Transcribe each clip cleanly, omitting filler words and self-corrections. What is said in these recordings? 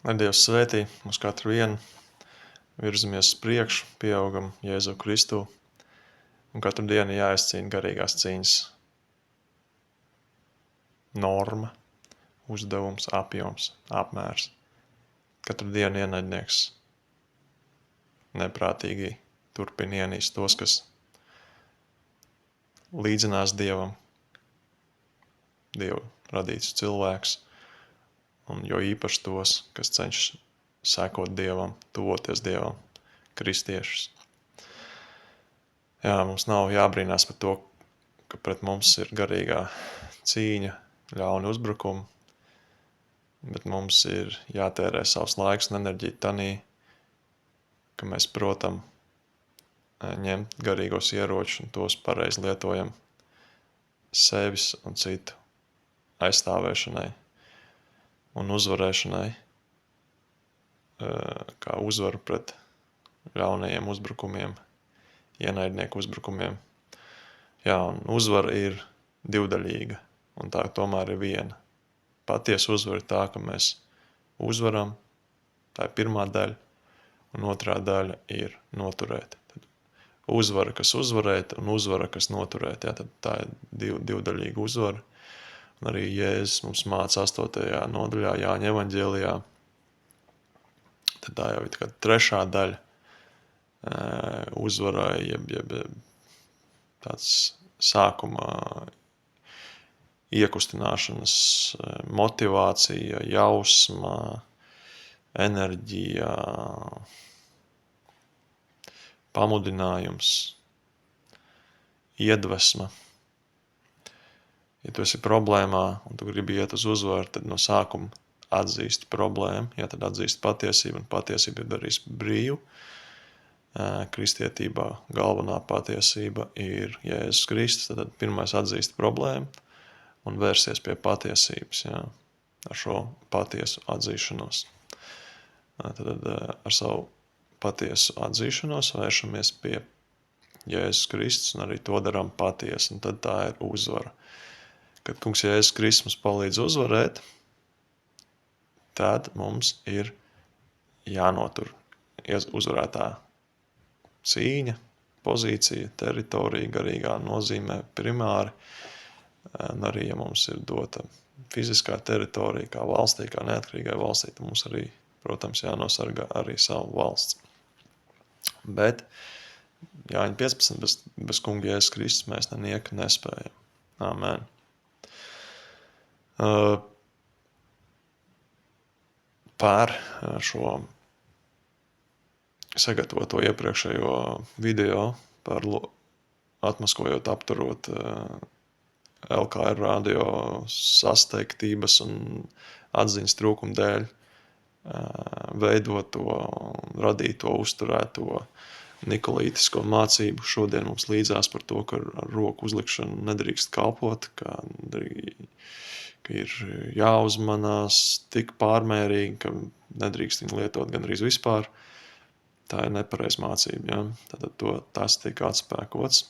Lai Dievs svētī mūs katru vienu, virzamies uz priekšu, pieaugam Jēzu Kristu un katru dienu jāizcīna garīgās cīņas norma, uzdevums, apjoms, apmērs. Katru dienu ienaidnieks neprātīgi turpina ienīst tos, kas līdzinās Dievam, Dievu radītus cilvēkus, un jo īpaši tos, kas cenšas sekot Dievam, tuvoties Dievam, kristiešus. Jā, mums nav jābrīnās par to, ka pret mums ir garīgā cīņa, ļauni uzbrukumi, bet mums ir jātērē savs laiks un enerģija tanī, ka mēs protam ņemt garīgos ieročus un tos pareizi lietojam sevis un citu aizstāvēšanai un uzvarēšanai, kā uzvaru pret ļaunajiem uzbrukumiem, ienaidnieku uzbrukumiem. Jā, un uzvara ir divdaļīga, un tā tomēr ir viena. Patiesa uzvara ir tā, ka mēs uzvaram, tā ir pirmā daļa, un otrā daļa ir noturēt. Tad uzvara, kas uzvarēt, un uzvara, kas noturēt. Jā, tad tā ir divdaļīga uzvara. Un arī Jēzus mums māca 8. nodaļā Jāņa evaņģēlijā. Tad tā jau ir tā kā trešā daļa uzvarai, jeb tāds sākuma iekustināšanas motivācija, jausma, enerģija, pamudinājums, iedvesma. Ja tu esi problēmā un tu gribi iet uz uzvaru, tad no sākuma atzīsti problēmu, ja tad atzīsti patiesību, un patiesība ir darīs brīvu. Kristietībā galvenā patiesība ir Jēzus Kristus, tad pirmais atzīst problēmu un vērsies pie patiesības, jā, ar šo patiesu atzīšanos. Tad ar savu patiesu atzīšanos vēršamies pie Jēzus Kristus un arī to darām patiesi, un tad tā ir uzvara. Kad kungs Jēzus Kristus mums palīdz uzvarēt, tad mums ir jānotur uzvarētā cīņa, pozīcija, teritorija, garīgā nozīmē primāri, un arī, ja mums ir dota fiziskā teritorija, kā valstī, kā neatkarīgai valstī, tad mums arī, protams, jānosargā arī savu valsts. Bet Jāņa 15 bez kunga Jēzus Kristus mēs nenieka nespējam. Āmen. Par šo sagatavoto iepriekšējo video par atmaskojot, apturot LKR radio sasteigtības un atziņas trūkuma dēļ veidoto, radīto, uzturēto nikolītisko mācību. Šodien mums līdzās par to, ka ar roku uzlikšanu nedrīkst kalpot, ka ir jāuzmanās tik pārmērīgi, ka nedrīkst viņu lietot gandrīz vispār. Tā ir nepareiz mācība, ja? Tad tas tika atspēkots.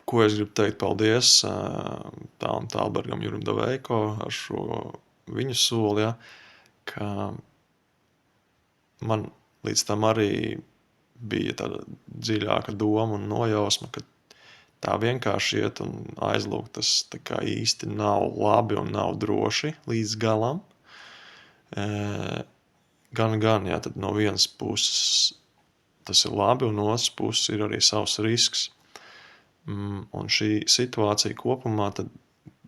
Ko es gribu teikt paldies Tālam Tālbergam, Jurim Daveiko ar šo viņu soli, ja? Ka man līdz tam arī bija tāda dziļāka doma un nojausma, ka tā vienkārši iet un aizlūgt, tas tā kā īsti nav labi un nav droši līdz galam. Gan, jā, tad no vienas puses tas ir labi, un no otras puses ir arī savs risks. Un šī situācija kopumā tad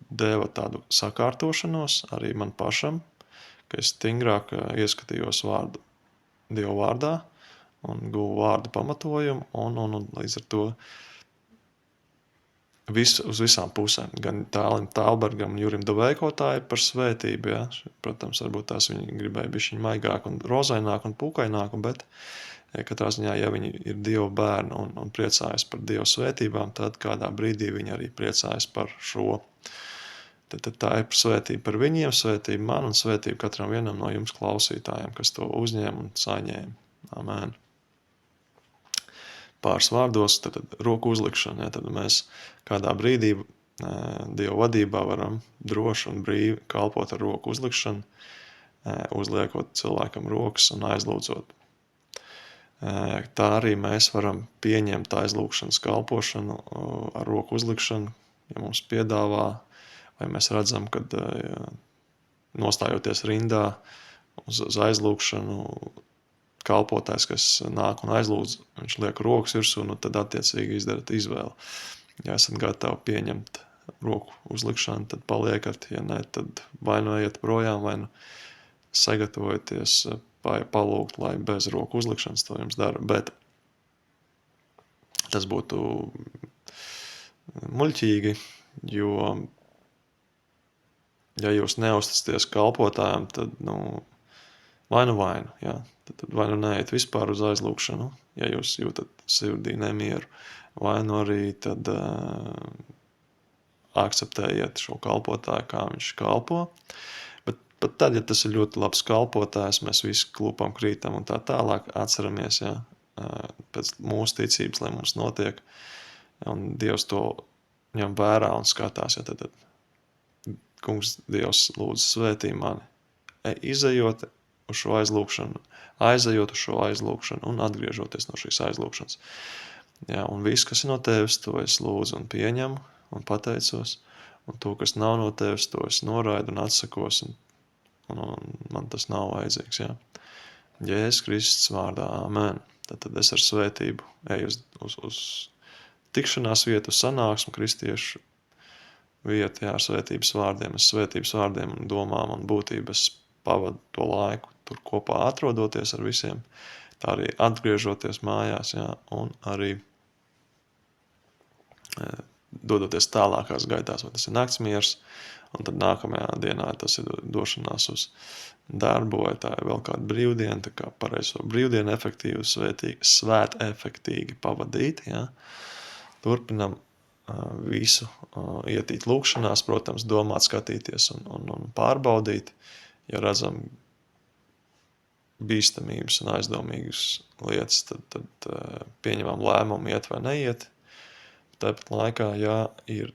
deva tādu sakārtošanos arī man pašam, ka es stingrāk ieskatījos Dievu vārdā un guvu vārdu pamatojumu, un līdz ar to uz visām pusēm, gan Tālim Tālbergam un Jurim Daveiko tā ir par svētību, ja? Protams, varbūt tās viņi gribēja bišķiņ maigāk un rozaināk un pukaināk, bet katrā ziņā, ja viņi ir Dieva bērni un priecājas par Dieva svētībām, tad kādā brīdī viņi arī priecājas par šo. Tad tā ir svētība par viņiem, svētība man un svētība katram vienam no jums klausītājiem, kas to uzņēma un saņēma. Amen. pāris vārdos, tad roku uzlikšana, ja, tad mēs kādā brīdī Dieva vadībā varam droši un brīvi kalpot ar roku uzlikšanu, uzliekot cilvēkam rokas un aizlūdzot. Tā arī mēs varam pieņemt aizlūgšanas kalpošanu ar roku uzlikšanu, ja mums piedāvā, vai mēs redzam, kad nostājoties rindā uz aizlūgšanu, kalpotājs, kas nāk un aizlūdz, viņš liek rokas virsū, nu tad attiecīgi izdarat izvēli. Ja esat gatavi pieņemt roku uzlikšanu, tad paliekat, ja ne, tad vai nu ejiet projām, vai nu sagatavojoties palūgt, lai bez roku uzlikšanas to jums dara, bet tas būtu muļķīgi, jo ja jūs neusticaties kalpotājiem, tad, vainu, jā. Tad vai nu neiet vispār uz aizlūgšanu, ja jūs jūtat sirdī nemieru, vai nu arī tad akceptējiet šo kalpotāju, kā viņš kalpo. Bet pat tad, ja tas ir ļoti labs kalpotājs, mēs visi klupam, krītam un tā tālāk, atceramies, ja, pēc mūsu ticības, lai mums notiek, un Dievs to ņem vērā un skatās, ja tad Kungs Dievs lūdzu svētī mani, izejot uz šo aizlūgšanu, aizejot uz šo aizlūgšanu un atgriežoties no šīs aizlūgšanas. Ja, un viss, kas ir no tevis, to es lūdzu un pieņemu un pateicos, un to, kas nav no tevis, to es noraidu un atsakos, un man tas nav vajadzīgs. Ja. Jēzus Kristus vārdā, āmen. Tad es ar svētību eju uz tikšanās vietu, uz sanāksmu kristiešu vietu, jā, ar svētības vārdiem. Es svētības vārdiem un domām un būtības pavadu to laiku tur kopā atrodoties ar visiem, tā arī atgriežoties mājās, jā, un arī dodoties tālākās gaitās, vai tas ir naktsmiers, un tad nākamajā dienā tas ir došanās uz darbu, vai tā ir vēl kāda brīvdiena, tā kā pareizo brīvdienu efektīvi, svētefektīgi pavadīt, jā. Turpinam visu ietīt lūkšanās, protams, domāt, skatīties un pārbaudīt, ja redzam bīstamības un aizdomīgas lietas, tad pieņemam lēmumu iet vai neiet. Tāpat laikā, ja ir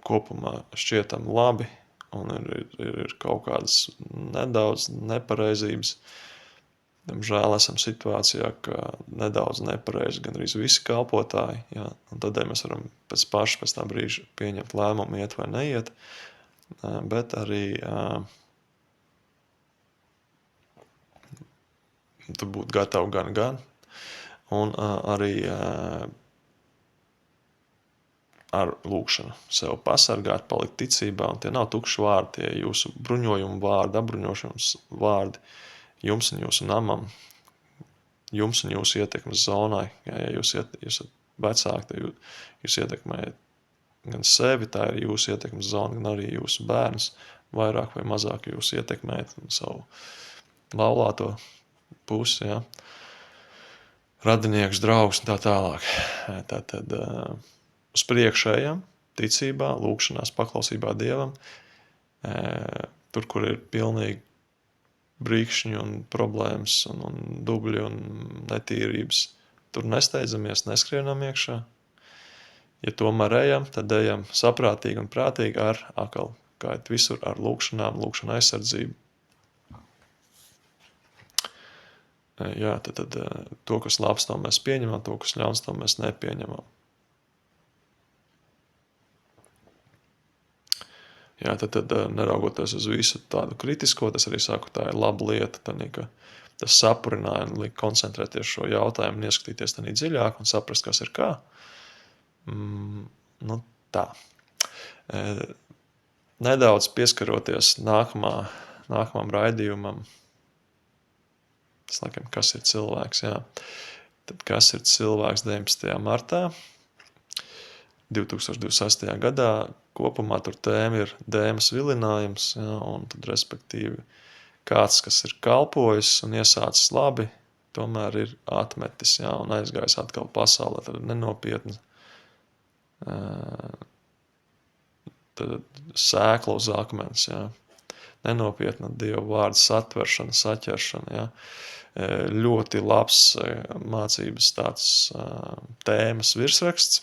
kopumā šķietam labi un ir kaut kādas nedaudz nepareizības, diemžēl esam situācijā, ka nedaudz nepareizi gandrīz visi kalpotāji, ja, un tādēļ mēs varam pēc tā brīža pieņemt lēmumu iet vai neiet, bet arī tu būt gatavi gan, un arī ar lūkšanu sev pasargāt, palikt ticībā, un tie nav tukši vārdi, tie jūsu bruņojumu vārdi, apbruņošanas vārdi jums un jūsu namam, jums un jūsu ietekmes zonai. Ja jūs esat vecāki, tad jūs ietekmējat gan sevi, tā ir jūsu ietekmes zona, gan arī jūsu bērnus, vairāk vai mazāk jūs ietekmējat savu laulāto pusi, ja. Radinieks, draugs un tā tālāk. Tātad uz priekšējām, ticībā, lūkšanās, paklausībā Dievam, tur, kur ir pilnīgi brīkšņi un problēmas un dubļi un netīrības, tur nesteidzamies, neskrienam iekšā. Ja tomēr ejam, tad ejam saprātīgi un prātīgi kā visur ar lūkšanām, lūkšana aizsardzību. Jā, tad to, kas labs, to mēs pieņemam, to, kas ļauns, to mēs nepieņemam. Jā, tad neraugoties uz visu tādu kritisko, tas arī saku, tā ir laba lieta, tādī, ka tas sapurināja un lika koncentrēties šo jautājumu, ieskatīties tādī dziļāk un saprast, kas ir kā. Tā. Nedaudz pieskaroties nākamam raidījumam, tas laikam, kas ir cilvēks, jā. Tad kas ir cilvēks 19. martā 2026. gadā, kopumā tur tēma ir dēmas vilinājums, jā, un tad respektīvi kāds, kas ir kalpojis un iesācis labi, tomēr ir atmetis, jā, un aizgājis atkal pasaulē, tad nenopietni tad sēkla uz akmens, jā. nenopietna Dieva vārda satveršana, saķeršana, ja. Ļoti labs mācības tāds tēmas virsraksts,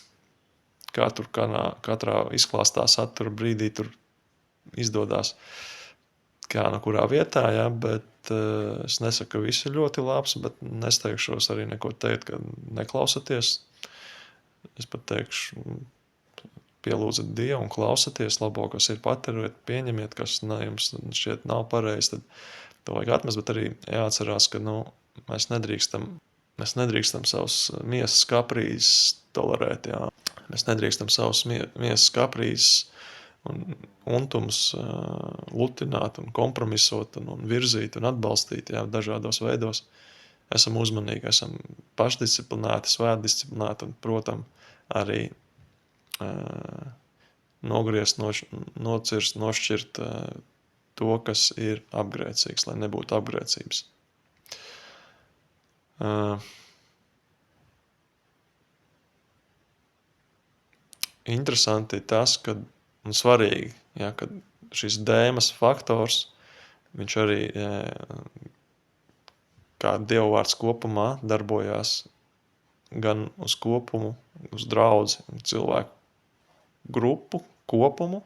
kā tur katrā izklāstā satura brīdī tur izdodās, kā no kurā vietā, ja, bet es nesaku, ka viss ir ļoti labs, bet nesteigšos arī neko teikt, ka neklausaties. Es pat teikšu, pielūdzat Dievu un klausaties labo, kas ir, paturiet, pieņemiet, kas jums šķiet nav pareizi, tad to vajag atmest, bet arī jāatcerās, ka mēs nedrīkstam savus miesas kaprīzes tolerēt, jā. Mēs nedrīkstam savus miesas kaprīzes un untumus lutināt un kompromisot un virzīt un atbalstīt, jā, dažādos veidos. Esam uzmanīgi, esam pašdisciplinēti, svētdisciplinēti un, protams, arī nogriezt, nocirst, nošķirt to, kas ir apgrēcīgs, lai nebūtu apgrēcības. Interesanti tas, un svarīgi, ja, ka šis dēmas faktors, viņš arī kā dievvvārds kopumā darbojās gan uz kopumu, uz draudzi, cilvēku grupu, kopumu,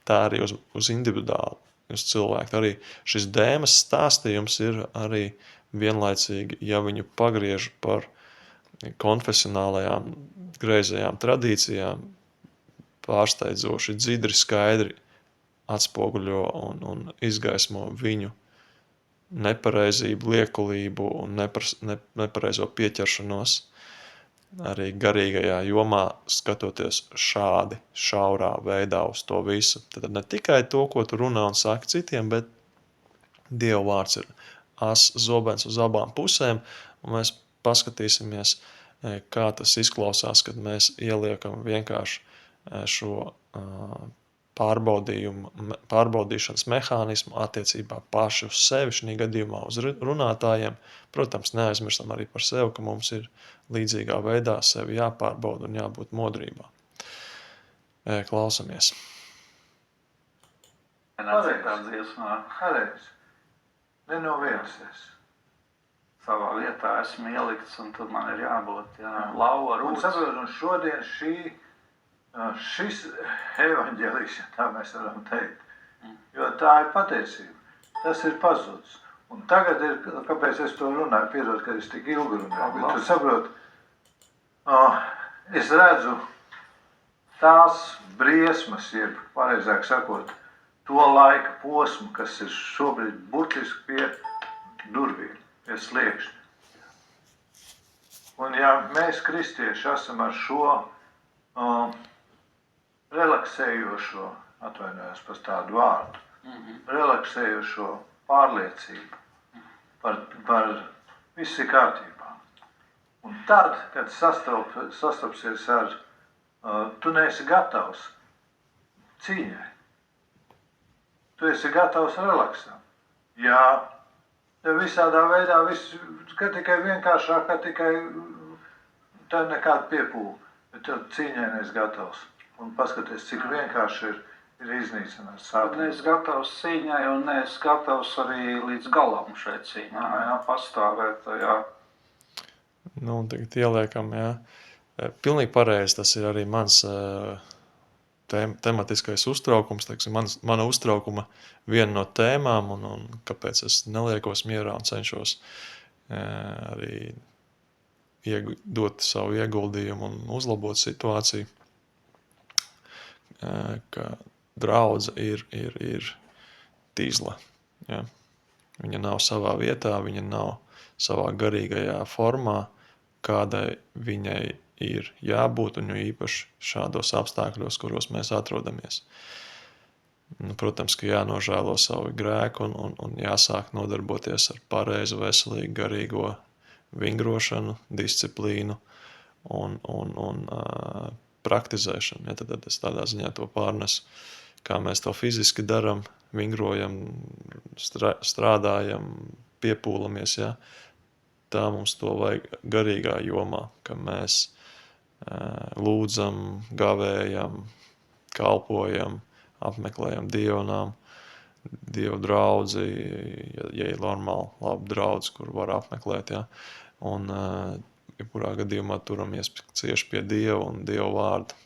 tā arī uz individuālu, uz cilvēku. Arī šis dēmas stāstījums ir arī vienlaicīgi, ja viņu pagriež par konfesionālajām greizajām tradīcijām, pārsteidzoši, dzidri, skaidri atspoguļo un izgaismo viņu nepareizību, liekulību un nepareizo pieķeršanos arī garīgajā jomā, skatoties šādi šaurā veidā uz to visu. Tad ne tikai to, ko tu runā un saki citiem, bet Dieva vārds ir zobens uz abām pusēm, un mēs paskatīsimies, kā tas izklausās, kad mēs ieliekam vienkārši šo pārbaudīšanas mehānismu attiecībā paši uz sevi, šī gadījumā uz runātājiem. Protams, neaizmirstam arī par sevi, ka mums ir līdzīgā veidā sevi jāpārbauda un jābūt modrībā. Klausamies. Pareizi. Nenoviensies. Savā vietā esmu ielikts, un tad man ir jābūt lauva rūts. Un saprot, un šodien šis evaņģēlijs, tā mēs varam teikt, jo tā ir patiesība. Tas ir pazudis. Un tagad ir, kāpēc es to runāju, piedod, ka es tik ilgi runāju, bet tu saprot, es redzu tās briesmas, jeb pareizāk sakot, to laika posmu, kas ir šobrīd burtiski pie durvīm, pie sliekšņa. Un ja mēs, kristieši, esam ar šo relaksējošo, atvainojos par tādu vārdu, relaksējošo pārliecību par viss ir kārtībā. Un tad, kad sastapsies ar, tu neesi gatavs cīņai. Tu esi gatavs relaksam. Ja visādā veidā, ka tikai vienkāršāk, ka tikai tā nekāda piepūle, bet tu cīņai neesi gatavs. Un paskaties, cik vienkārši ir iznīcināts sātums. Neesi gatavs cīņai un neesi gatavs arī līdz galam šeit cīņā, pastāvēt, Un tagad ieliekam, Pilnīgi pareizi, tas ir arī mans tematiskais uztraukums, teiksim, mana uztraukuma viena no tēmām, un kāpēc es neliekos mierā un cenšos arī dot savu ieguldījumu un uzlabot situāciju, ka draudze ir tīzla. Ja? Viņa nav savā vietā, viņa nav savā garīgajā formā, kādai viņai ir jābūt, un jo īpaši šādos apstākļos, kuros mēs atrodamies. Protams, ka jānožēlo savu grēku un jāsāk nodarboties ar pareizu, veselīgu, garīgo vingrošanu, disciplīnu un praktizēšanu. Ja, tad es tādā ziņā to pārnesu, kā mēs to fiziski daram, vingrojam, strādājam, piepūlamies, ja. Tā mums to vajag garīgā jomā, ka mēs lūdzam, gavējam, kalpojam, apmeklējam dievnām, Dievu draudzi, ja ir normāli, labi draudzi, kur var apmeklēt, ja. Un, jebkurā gadījumā turamies cieši pie Dieva un Dieva vārda.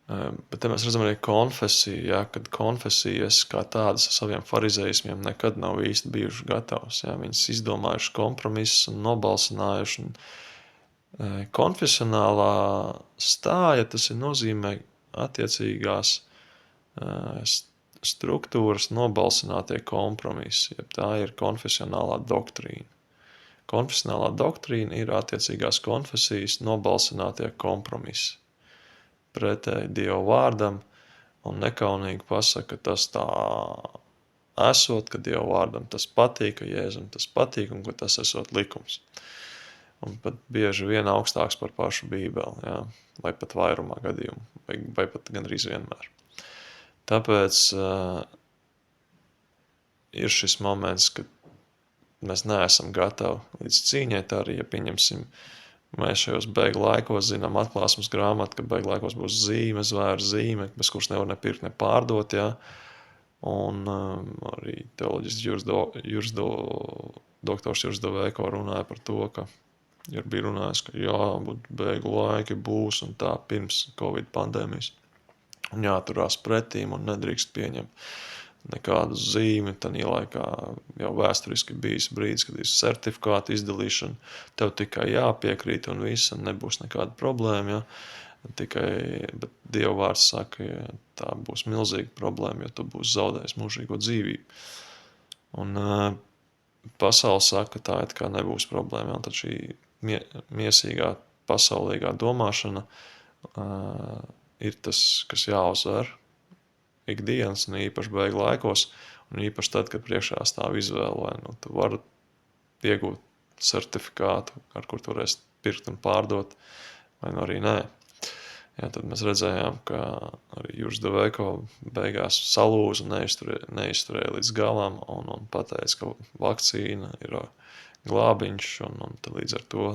Bet te mēs redzam arī konfesiju, ja, kad konfesijas kā tādas ar saviem farizējismiem nekad nav īsti bijuši gatavs. Ja. Viņas izdomājuši kompromisus un nobalsinājuši. Konfesionālā stāja, tas ir nozīmē attiecīgās struktūras nobalsinātie kompromisi, ja tā ir konfesionālā doktrīna. Konfesionālā doktrīna ir attiecīgās konfesijas nobalsinātie kompromisi. Pretēji Dieva vārdam un nekaunīgi pasaka, ka tas tā esot, ka Dieva vārdam tas patīk, ka Jēzum tas patīk un ka tas esot likums. Un pat bieži vien augstāks par pašu Bībeli, jā, vai pat vairumā gadījumu, vai pat gandrīz vienmēr. Tāpēc ir šis moments, kad mēs neesam gatavi līdz cīņai, tā arī, ja pieņemsim, mēs šajos bēgļu laikos zinām atklāsmes grāmatu, ka bēgļu laikos būs zīme, zvēra zīme, bez kuras nevar ne pirkt, ne pārdot, jā. Un arī teoloģists doktors Juris Doveiko runāja par to, ka bija runājis, ka bēgļu laiki būs un tā pirms Covid pandēmijas. Un jāturās pretīm un nedrīkst pieņemt nekādu zīmi. Tanī laikā jau vēsturiski bijis brīdis, kad ir certifikātu izdalīšana. Tev tikai jāpiekrīt un viss, un nebūs nekāda problēma. Ja? Bet Dieva vārds saka, ja tā būs milzīga problēma, jo tu būsi zaudējis mūžīgo dzīvību. Un pasaule saka, ka tā it kā nebūs problēma. Ja? Un tad šī miesīgā pasaulīgā domāšana ir tas, kas jāuzvar ikdienas, un īpaši bēgļu laikos, un īpaši tad, kad priekšā stāv izvēle, vai tu vari iegūt certifikātu, ar kur tu varēsi pirkt un pārdot, vai arī nē. Ja, tad mēs redzējām, ka arī Juris Doveiko beigās salūza, neizturēja līdz galam un pateica, ka vakcīna ir glābiņš, un tad līdz ar to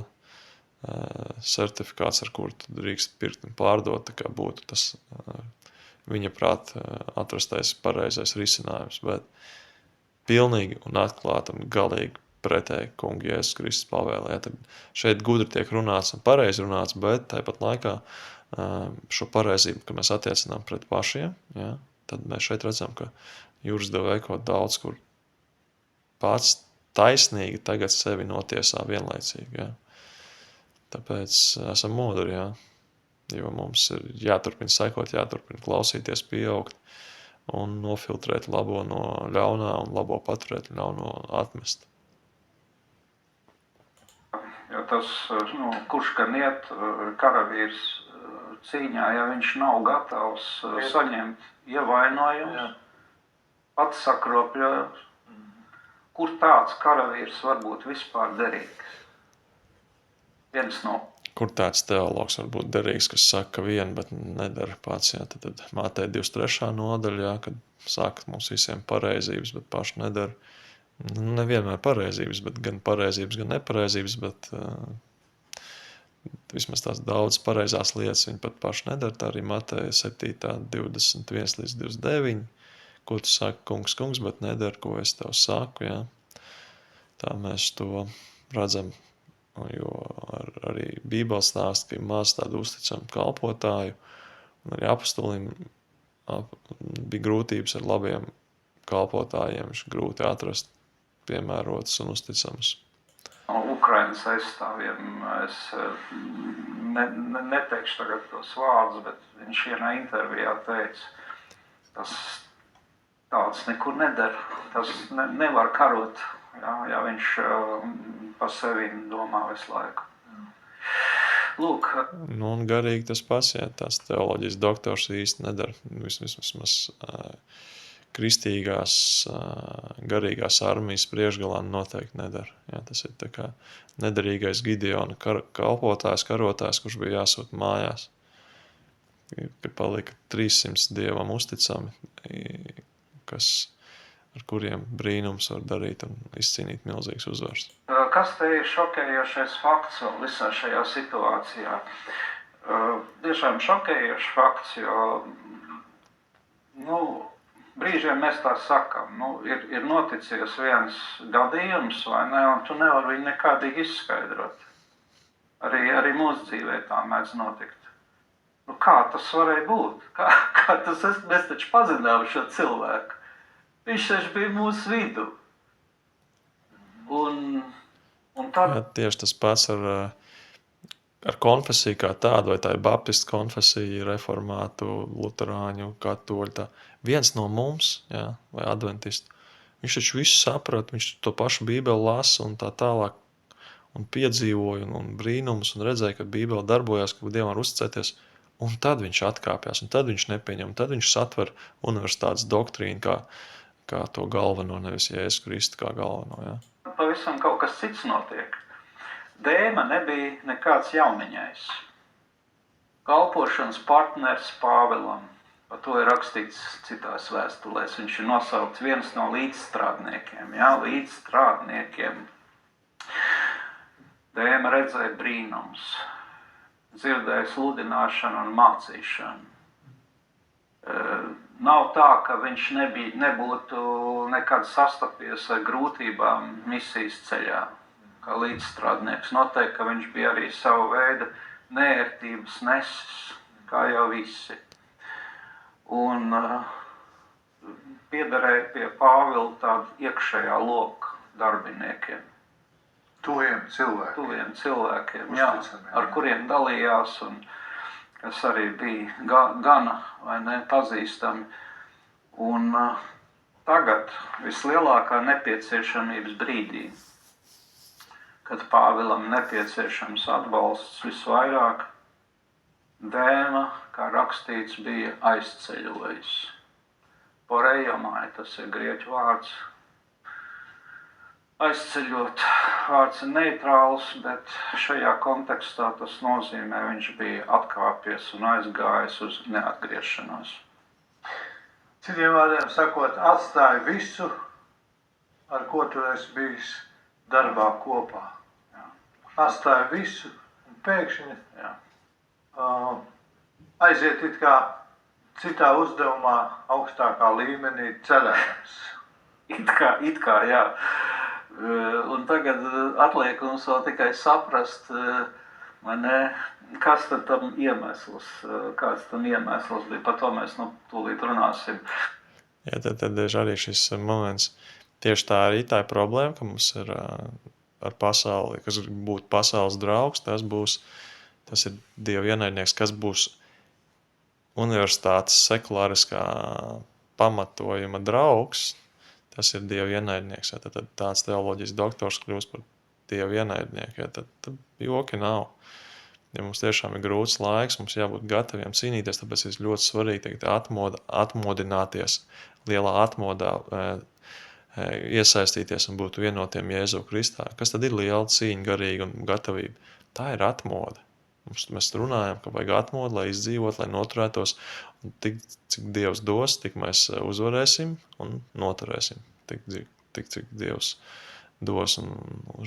certifikāts, ar kuru tu drīkst pirkt un pārdot, tā kā būtu tas viņa prāt atrastais pareizais risinājums, bet pilnīgi un atklāti un galīgi pretēji kungu Jēzus Kristus pavēlē. Ja, tad šeit gudri tiek runāts un pareizi runāts, bet tāpat laikā šo pareizību, ka mēs attiecinām pret pašiem, ja, tad mēs šeit redzam, ka Juris Doveiko daudz kur pats taisnīgi tagad sevi notiesā vienlaicīgi. Ja. Tāpēc esam modri, ja, jo mums ir jāturpina sekot, jāturpina klausīties, pieaugt un nofiltrēt labo no ļaunā un labo paturēt, ļauno atmest. Jo tas, kurš gan iet karavīrs cīņā, ja viņš nav gatavs saņemt ievainojumus, pats sakropļojums, kur tāds karavīrs var būt vispār derīgs? Kur tāds teologs var būt derīgs, kas saka vienu, bet nedara pats, jā, tad Mātei 23. nodaļa, jā, kad saka mums visiem pareizības, bet paši nedara. Nevienmēr pareizības, bet gan pareizības, gan nepareizības, bet vismaz tās daudz pareizās lietas viņi pat paši nedara. Tā arī Mateja 7. 21 līdz 29, ko tu saki, kungs, bet nedara, ko es tev saku, jā. Tā mēs to redzam. Jo arī Bībele stāsta, ka ir maz tādu uzticamu kalpotāju, un arī apostolim bija grūtības ar labiem kalpotājiem, viņš grūti atrast piemērotus un uzticamus. Ukrainas aizstāvjiem es neteikšu tagad tos vārdus, bet viņš vienā intervijā teica, tas tāds nekur nedara, tas nevar karot. Ja viņš pa sevi domā visu laiku. Lūk. Un garīgi tas pats, ja tās teoloģijas doktors īsti nedara. Vismaz kristīgās, garīgās armijas priekšgalā noteikti nedara. Ja, tas ir tā kā nedarīgais Gideona kalpotājs, karotājs, kurš bija jāsūt mājās. Ka palika 300 dievam uzticami, ar kuriem brīnums var darīt un izcīnīt milzīgas uzvaras. Kas te ir šokējošais fakts vēl visā šajā situācijā? Tiešām šokējošs fakts, jo brīžiem mēs tā sakam, ir noticies viens gadījums, vai ne, un tu nevari viņu nekādīgi izskaidrot. Arī mūsu dzīvē tā mēdz notikt. Kā tas varēja būt? Kā tas mēs taču pazinām šo cilvēku. Viņš taču bija mūsu vidū. Un tad... Jā, tieši tas pats ar konfesiju kā tādu, vai tā ir baptistu konfesija, reformātu, luterāņu, katoļu, viens no mums, jā, vai adventistu, viņš taču visu saprat, viņš to pašu Bībeli lasa un tā tālāk, un piedzīvoja un brīnumus, un redzēja, ka Bībele darbojās, ka Dievam var uzticēties, un tad viņš atkāpjas, un tad viņš nepieņem, un tad viņš satver universitātes doktrīnu kā to galveno, nevis Jēzus Kristu kā galveno, jā. Pavisam kaut kas cits notiek. Dēma nebija nekāds jauniņais. Kalpošanas partners Pāvilam. Par to ir rakstīts citās vēstulēs. Viņš ir nosaukts viens no līdzstrādniekiem. Jā, līdzstrādniekiem. Dēma redzēja brīnums. Dzirdēja sludināšanu un mācīšanu. Nav tā, ka viņš nebūtu nekad sastapies ar grūtībām misijas ceļā, kā līdzstrādnieks. Noteikti, ka viņš bija arī savu veidu neērtības nesis, kā jau visi. Un piederēja pie Pāvila tādu iekšējā loka darbiniekiem. Tuviem cilvēkiem, jā, ar kuriem dalījās un kas arī bija gana vai ne, pazīstami. Un tagad vislielākā nepieciešamības brīdī, kad Pāvilam nepieciešams atbalsts visvairāk, Dēma, kā rakstīts, bija aizceļojis. Porejomai, tas ir grieķu vārds. Aizceļot vārds ir neitrāls, bet šajā kontekstā tas nozīmē, viņš bija atkāpies un aizgājis uz neatgriešanos. Citiem vārdiem sakot, atstāja visu, ar ko tu esi bijis darbā kopā. Jā. Atstāja visu un pēkšņi aiziet it kā citā uzdevumā augstākā līmenī cerējams. It kā, jā. Un tagad atliek mums vēl tikai saprast, kas tad tam iemesls, kāds tam iemesls bija, par to mēs tūlīt runāsim. Jā, tad arī šis moments, tieši tā arī tā ir problēma, ka mums ir ar pasauli, kas būtu pasaules draugs, tas ir Dieva ienaidnieks, kas būs universitātes sekulāriskā pamatojuma draugs, tas ir Dieva ienaidnieks. Ja, tad tāds teoloģijas doktors kļūst par Dieva ienaidnieku. Ja, tad joki nav. Ja mums tiešām ir grūts laiks, mums jābūt gataviem cīnīties, tāpēc ir ļoti svarīgi atmodināties, lielā atmodā iesaistīties un būt vienotiem Jēzu Kristā. Kas tad ir liela cīņa, garīga un gatavība? Tā ir atmoda. Mēs runājam, ka vajag atmodu, lai izdzīvot, lai noturētos. Un tik, cik Dievs dos, tik mēs uzvarēsim un noturēsim. Tik cik Dievs dos un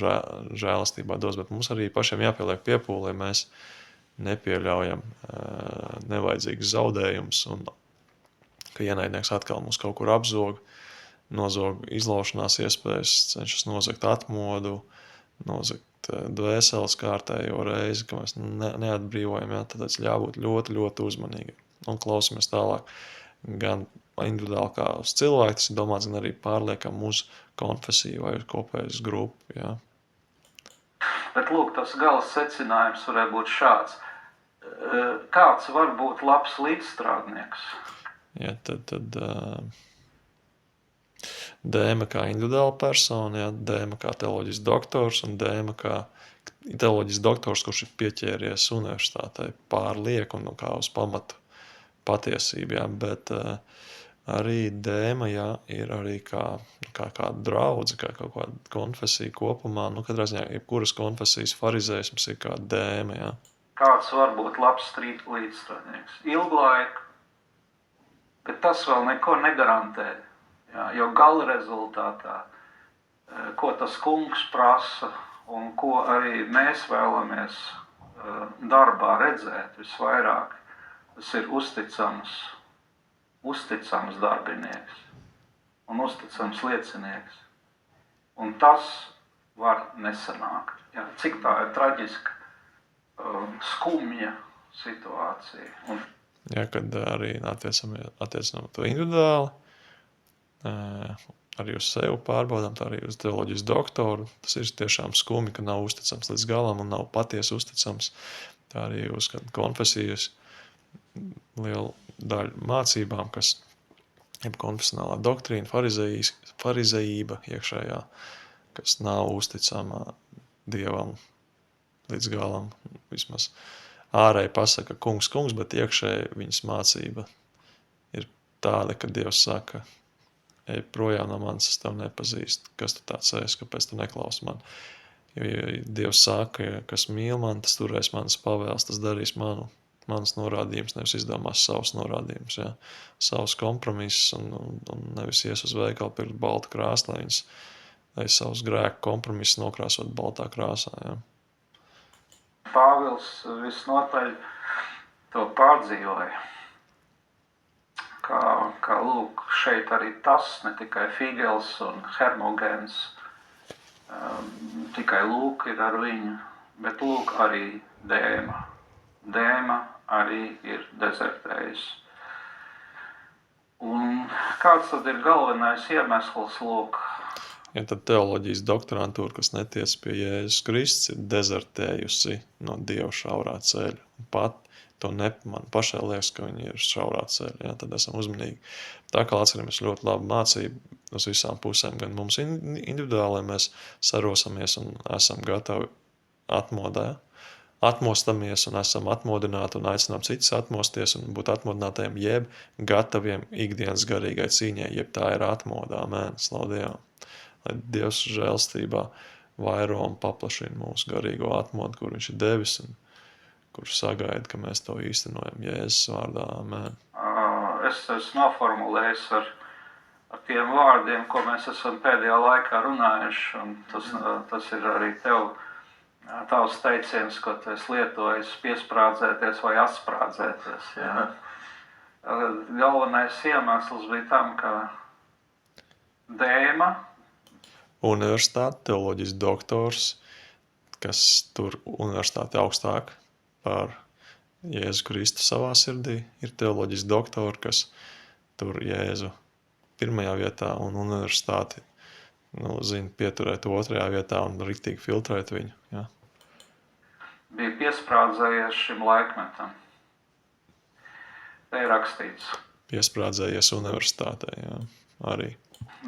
žēlastībā dos. Bet mums arī pašiem jāpieliek piepūle, lai mēs nepieļaujam nevajadzīgus zaudējumus un ka ienaidnieks atkal mūs kaut kur apzog, nozog izlaušanās iespējas, cenšas nozagt atmodu, nozagt dvēseles kārtējo reizi, ka mēs neatbrīvojam, jā, tad jābūt ļoti, ļoti uzmanīgi. Un klausamies tālāk gan individuāli kā uz cilvēku, tas ir domāts, gan arī pārliekam uz konfesiju vai uz kopējas grupu, jā. Bet lūk, tas gala secinājums varētu būt šāds. Kāds var būt labs līdzstrādnieks? Jā, tad Dēma kā individuāla persona, jā, Dēma kā teoloģijas doktors un Dēma kā teoloģijas doktors, kurš ir pieķēries universitātei pārlieku un kā uz pamatu patiesību, jā, bet arī Dēma, jā, ir arī kā draudze, kā kaut kāda konfesija kopumā, katrā ziņā, jebkuras konfesijas farizējums ir kā Dēma, jā. Kāds var būt labs līdzstrādnieks? Ilgu laiku, bet tas vēl neko negarantē. Jā, jo gala rezultātā, ko tas kungs prasa un ko arī mēs vēlamies darbā redzēt visvairāk, tas ir uzticams uzticams darbinieks un uzticams liecinieks. Un tas var nesanākt. Jā, cik tā ir traģiska, skumja situācija. Jā, kad arī attiecinām to individuāli, arī uz sevi pārbaudām, tā arī uz teoloģijas doktoru. Tas ir tiešām skumji, ka nav uzticams līdz galam un nav patiesi uzticams. Tā arī uz konfesijas lielu daļu mācībām, kas ir konfesionālā doktrīna, farizejība iekšējā, kas nav uzticama Dievam līdz galam. Vismaz ārēji pasaka kungs, bet iekšēji viņas mācība ir tāda, ka Dievs saka, ej projām no manis, es tev nepazīstu. Kas tu tāds esi, kāpēc tu neklausi man? Jo Dievs saka, kas mīl mani, tas turēs manas pavēles, tas darīs manas norādījumus, nevis izdomās savus norādījumus, ja? Savus kompromisus un nevis ies uz veikalu pirkt baltu krāsu, lai savus grēku kompromisus nokrāsot baltā krāsā. Ja? Pāvils visnotaļ to pārdzīvoja. Kā lūk, šeit arī tas, ne tikai Figels un Hermogens, tikai lūk ir ar viņu, bet lūk arī Dēma. Dēma arī ir dezertējis. Un kāds tad ir galvenais iemesls, lūk? Ja tad teoloģijas doktorantūra, kas netiec pie Jēzus Kristus, ir dezertējusi no Dieva šaurā ceļa. Pat to man pašai liekas, ka viņi ir šaurā ceļa. Ja? Tad esam uzmanīgi. Tā kā atceramies ļoti labu mācību uz visām pusēm, gan mums individuāli, mēs sarosamies un esam gatavi atmodē. Atmostamies un esam atmodināti un aicinām citus atmosties un būt atmodinātajiem, jeb gataviem ikdienas garīgai cīņai, jeb tā ir atmodā. Amen, slavu Dievam. Lai Dievs žēlstībā vairo un paplašina mūsu garīgo atmodu, kur viņš ir devis un kurš sagaida, ka mēs to īstenojam Jēzus vārdā. Amen. Es esmu noformulējis ar tiem vārdiem, ko mēs esam pēdējā laikā runājuši, un tas ir arī tavs teiciens, ko tu esi lietojis, piesprādzēties vai atsprādzēties. Ja? Galvenais iemesls bija tam, ka Dēma, universitāte, teoloģijas doktors, kas tur universitāti augstāk par Jēzu Kristu savā sirdī, ir teoloģijas doktori, kas tur Jēzu pirmajā vietā un universitāti zina pieturēt otrajā vietā un riktīgi filtrēt viņu. Ja? Bija piesprādzējies šim laikmetam. Te ir rakstīts. Piesprādzējies universitātē, jā, arī.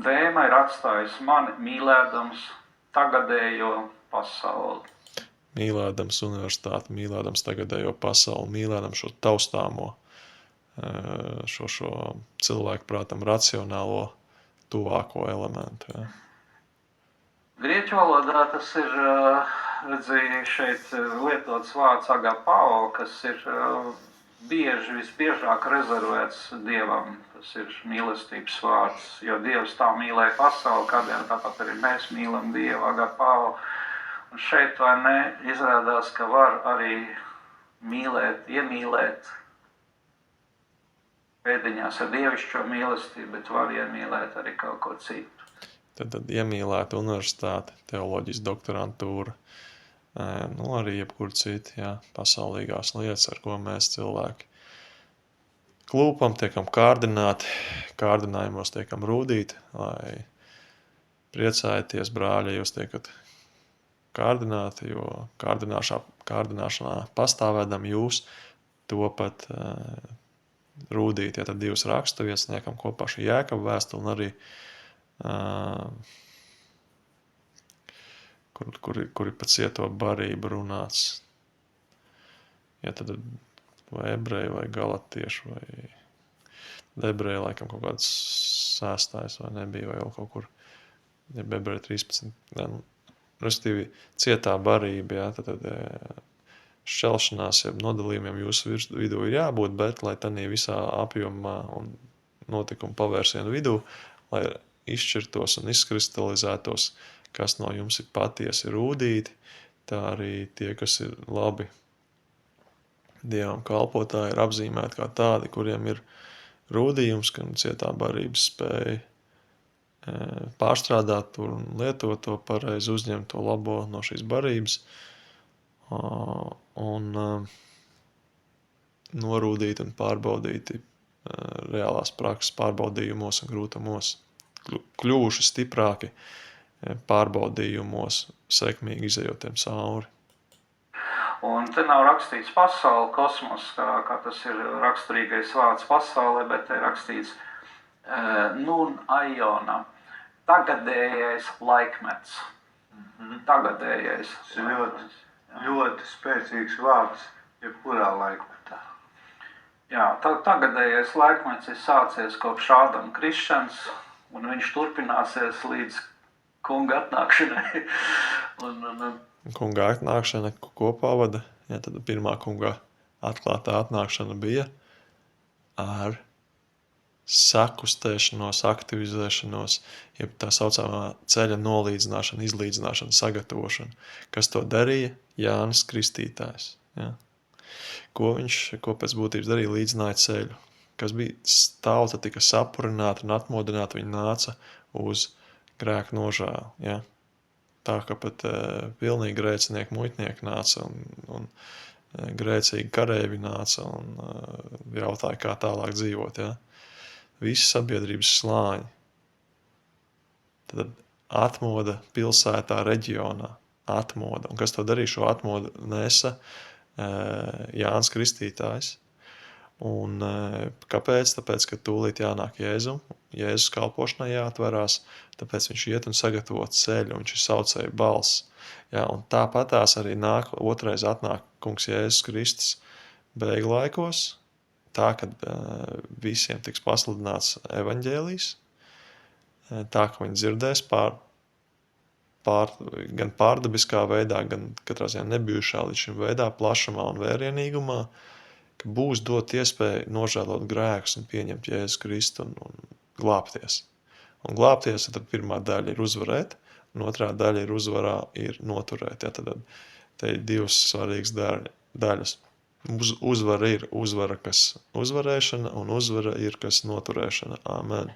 Dēma ir atstājis mani mīlēdams tagadējo pasauli. Mīlēdams universitāti, mīlēdams tagadējo pasauli, mīlēdams šo taustāmo, šo cilvēku prātam racionālo tuvāko elementu. Ja. Grieķu valodā tas ir, redzēju, šeit lietots vārds agapao, kas ir visbiežāk rezervēts Dievam. Tas ir mīlestības vārds, jo Dievs tā mīlēja pasauli, kādēļ tāpat arī mēs mīlam Dievu agapao. Un šeit vai ne izrādās, ka var arī mīlēt, iemīlēt pēdiņās ar dievišķo mīlestību, bet var iemīlēt arī kaut ko citu. Tad iemīlēt universitāti, teoloģijas doktorantūra, arī jebkur citi, jā, pasaulīgās lietas, ar ko mēs cilvēki klūpam, tiekam kārdināti, kārdinājumos tiekam rūdīti, lai priecājieties, brāļi, jūs tiekat kārdināti, jo kārdināšanā pastāvēdam jūs to pat rūdīt. Ja tad divas raksturvietas liekam kopā šī Jēkaba vēstule un arī kur ir par cieto barību runāts. Ja tad vai ebreji vai galatieši vai ebreji laikam kaut kāds sēstājs vai nebija vai vēl kaut kur, ja ebreji 13. Restīvi cietā barība, ja, tad šķelšanās, ja nodalījumiem jūsu vidū ir jābūt, bet lai tādā visā apjomā un notikumu pavērsienu vidū, lai izšķirtos un izkristalizētos, kas no jums ir patiesi rūdīti, tā arī tie, kas ir labi Dievam kalpotāji, ir apzīmēti kā tādi, kuriem ir rūdījums, gan cietā barības spēja pārstrādāt tur un lietot to pareizi, uzņemt to labo no šīs barības un norūdīt un pārbaudīti reālās prakses pārbaudījumos un grūtumos, kļuvuši stiprāki pārbaudījumos, sekmīgi izejotiem cauri. Un te nav rakstīts pasaule, kosmos, kā tas ir raksturīgais vārds pasaulē, bet te rakstīts nun aiona, tagadējais laikmets. Tagadējais. Tas ir ļoti spēcīgs vārds, jebkurā laikmetā. Jā, tagadējais laikmets ir sācies kopš Ādama krišanas, un viņš turpināsies līdz kunga atnākšanai. Kunga atnākšana kopā vada, ja tad pirmā kunga atklātā atnākšana bija ar sakustēšanos, aktivizēšanos, jeb tā saucamā ceļa nolīdzināšana, izlīdzināšana, sagatavošana. Kas to darīja? Jānis Kristītājs. Ja? Ko pēc būtības darīja? Līdzināja ceļu. Kas bija tauta, tika sapurināta un atmodināta, viņi nāca uz grēku nožēlu. Ja? Tā, ka pat pilnīgi grēcinieki muitnieki nāca un grēcīgi karēvi nāca un jautāja, kā tālāk dzīvot. Ja? Visi sabiedrības slāņi. Tad atmoda pilsētā, reģionā. Atmoda. Un kas to darīja? Šo atmodu nesa Jānis Kristītājs. Un kāpēc? Tāpēc, ka tūlīt jānāk Jēzum. Jēzus kalpošanai jāatverās, tāpēc viņš iet un sagatavo ceļu, viņš ir saucēja balss. Ja, un tāpatās arī otrais atnāk kungs Jēzus Kristus beigu laikos, tā, kad visiem tiks pasludināts evaņģēlijs, tā, ka viņi dzirdēs gan pārdabiskā veidā, gan katrā ziņā nebijušā līdz šim veidā, plašumā un vērienīgumā, ka būs dot iespēju nožēlot grēkus un pieņemt Jēzus Kristu un glābties. Un glābties, tad pirmā daļa ir uzvarēt, un otrā daļa ir uzvarā ir noturēt. Ja, tad te ir divas svarīgas daļas. Uzvara ir uzvara, kas uzvarēšana, un uzvara ir, kas noturēšana. Āmen.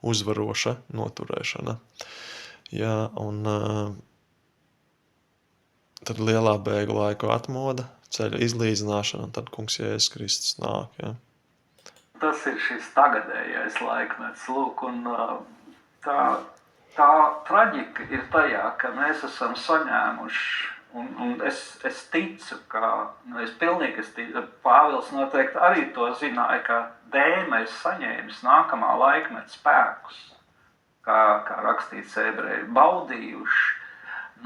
Uzvaroša noturēšana. Ja, un tad lielā bēgu laiku atmoda, ceļa izlīdzināšana, un tad kungs Jēzus Kristus nāk. Ja. Tas ir šis tagadējais laikmets, lūk, un tā traģika ir tajā, ka mēs esam saņēmuši, un es ticu, Pāvils noteikti arī to zināja, ka Dēma ir saņēmis nākamā laikmeta spēkus, kā rakstīts ebreji, baudījuši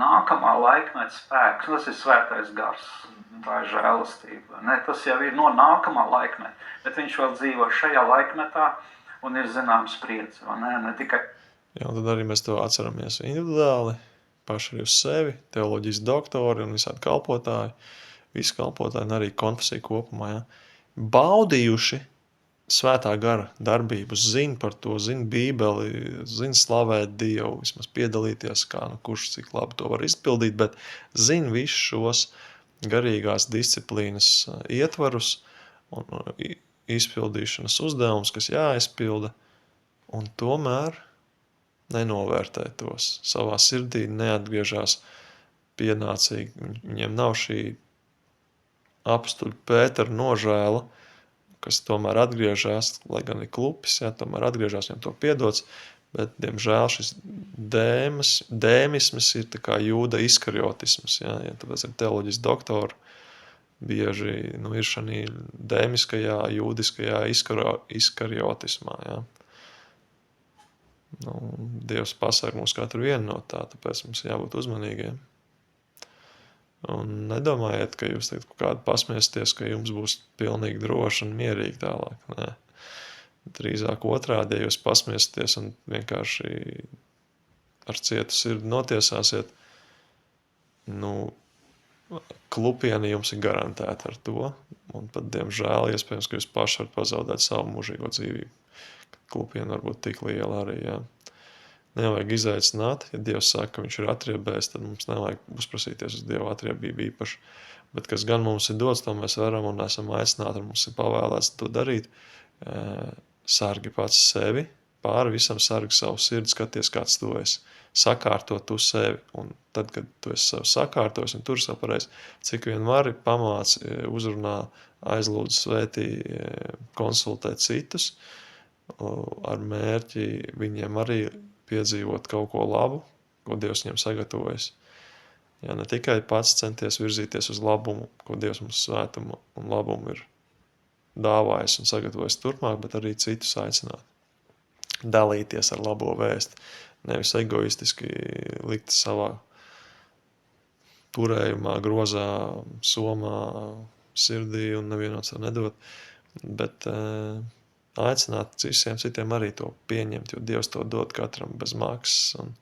nākamā laikmeta spēkus. Tas ir svētais gars, tā ir žēlastība. Ne? Tas jau ir no nākamā laikmeta, bet viņš vēl dzīvo šajā laikmetā un ir zināms spriedzi, ne tikai. Jā, un tad arī mēs to atceramies individuāli, paši arī uz sevi, teoloģijas doktori un visādi kalpotāji, visi kalpotāji un arī konfesija kopumā. Ja? Baudījuši svētā gara darbību, zina par to, zina Bībeli, zina slavēt Dievu, vismaz piedalīties, kā kurš cik labi to var izpildīt, bet zina visus šos garīgās disciplīnas ietvarus un izpildīšanas uzdevumus, kas jāizpilda, un tomēr nenovērtē tos. Savā sirdī neatgriežās pienācīgi. Viņiem nav šī apstuļa Pētera nožēla, kas tomēr atgriežās, lai gan ir klupis, ja, tomēr atgriežās, viņam to piedots, bet, diemžēl, šis dēmisms ir tā kā jūda iskariotisms, ja, tāpēc ir teoloģijas doktori bieži ir šī dēmiskajā, jūdiskajā iskariotismā, ja. Dievs pasarg mūs katru vienu no tā, tāpēc mums jābūt uzmanīgiem. Un nedomājiet, ka jūs teikt kādu pasmiesties, ka jums būs pilnīgi droši un mierīgi tālāk. Nē. Drīzāk otrādi, ja jūs pasmiesties un vienkārši ar cietu sirdi notiesāsiet, klupieni jums ir garantēta ar to, un pat, diemžēl, iespējams, ka jūs paši varat pazaudēt savu mūžīgo dzīvību. Klupieni var būt tik liela arī, jā. Nevajag izaicināt, ja Dievs saka, ka viņš ir atriebējis, tad mums nevajag uzprasīties uz Dieva atriebību īpaši. Bet kas gan mums ir dots, to mēs varam un esam aicināti, un mums ir pavēlēts to darīt, sargi pats sevi, pāri visam sargi savu sirdi, skaties, kāds tu esi. Sakārto tu sevi, un tad, kad tu esi sev sakārtojis un tur sev pareizi, cik vien vari, pamāc, uzrunā, aizlūdz, svētī, konsultē citus, ar mērķi viņiem arī piedzīvot kaut ko labu, ko Dievs viņiem sagatavojas. Ja, ne tikai pats centies virzīties uz labumu, ko Dievs mums svētumu un labumu ir dāvājis un sagatavojis turpmāk, bet arī citus aicināt. Dalīties ar labo vēstu, nevis egoistiski likt savā turējumā, grozā, somā, sirdī un nevienots var nedot, bet aicināt visiem citiem arī to pieņemt, jo Dievs to dod katram bez maksas un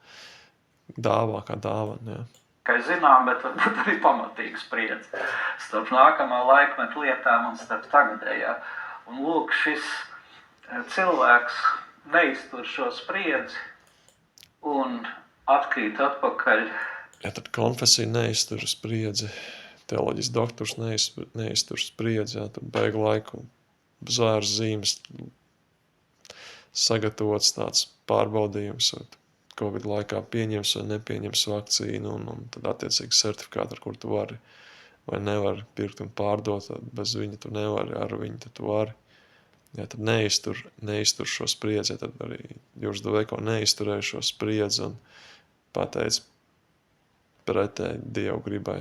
dāvā kā dāvana, ja. Kā zinām, bet arī pamatīgs spriedzi starp nākamā laikmeta lietām un starp tagadējā. Un lūk, šis cilvēks neiztur šo spriedzi un atkrīt atpakaļ. Ja tad konfesija neiztur spriedzi, teoloģijas doktors neiztur spriedzi, ja, tad beigu laiku zvērs zīmes sagatavots tāds pārbaudījums, Covid laikā pieņems vai nepieņems vakcīnu, un tad attiecīgi certifikāti, ar kur tu vari vai nevari pirkt un pārdot, bez viņa tu nevari, ar viņu tu vari. Ja tad neiztur šo spriedzi, ja tad arī Jūras Doveko neizturēja šo spriedzi un pateica pretēji Dievu gribai.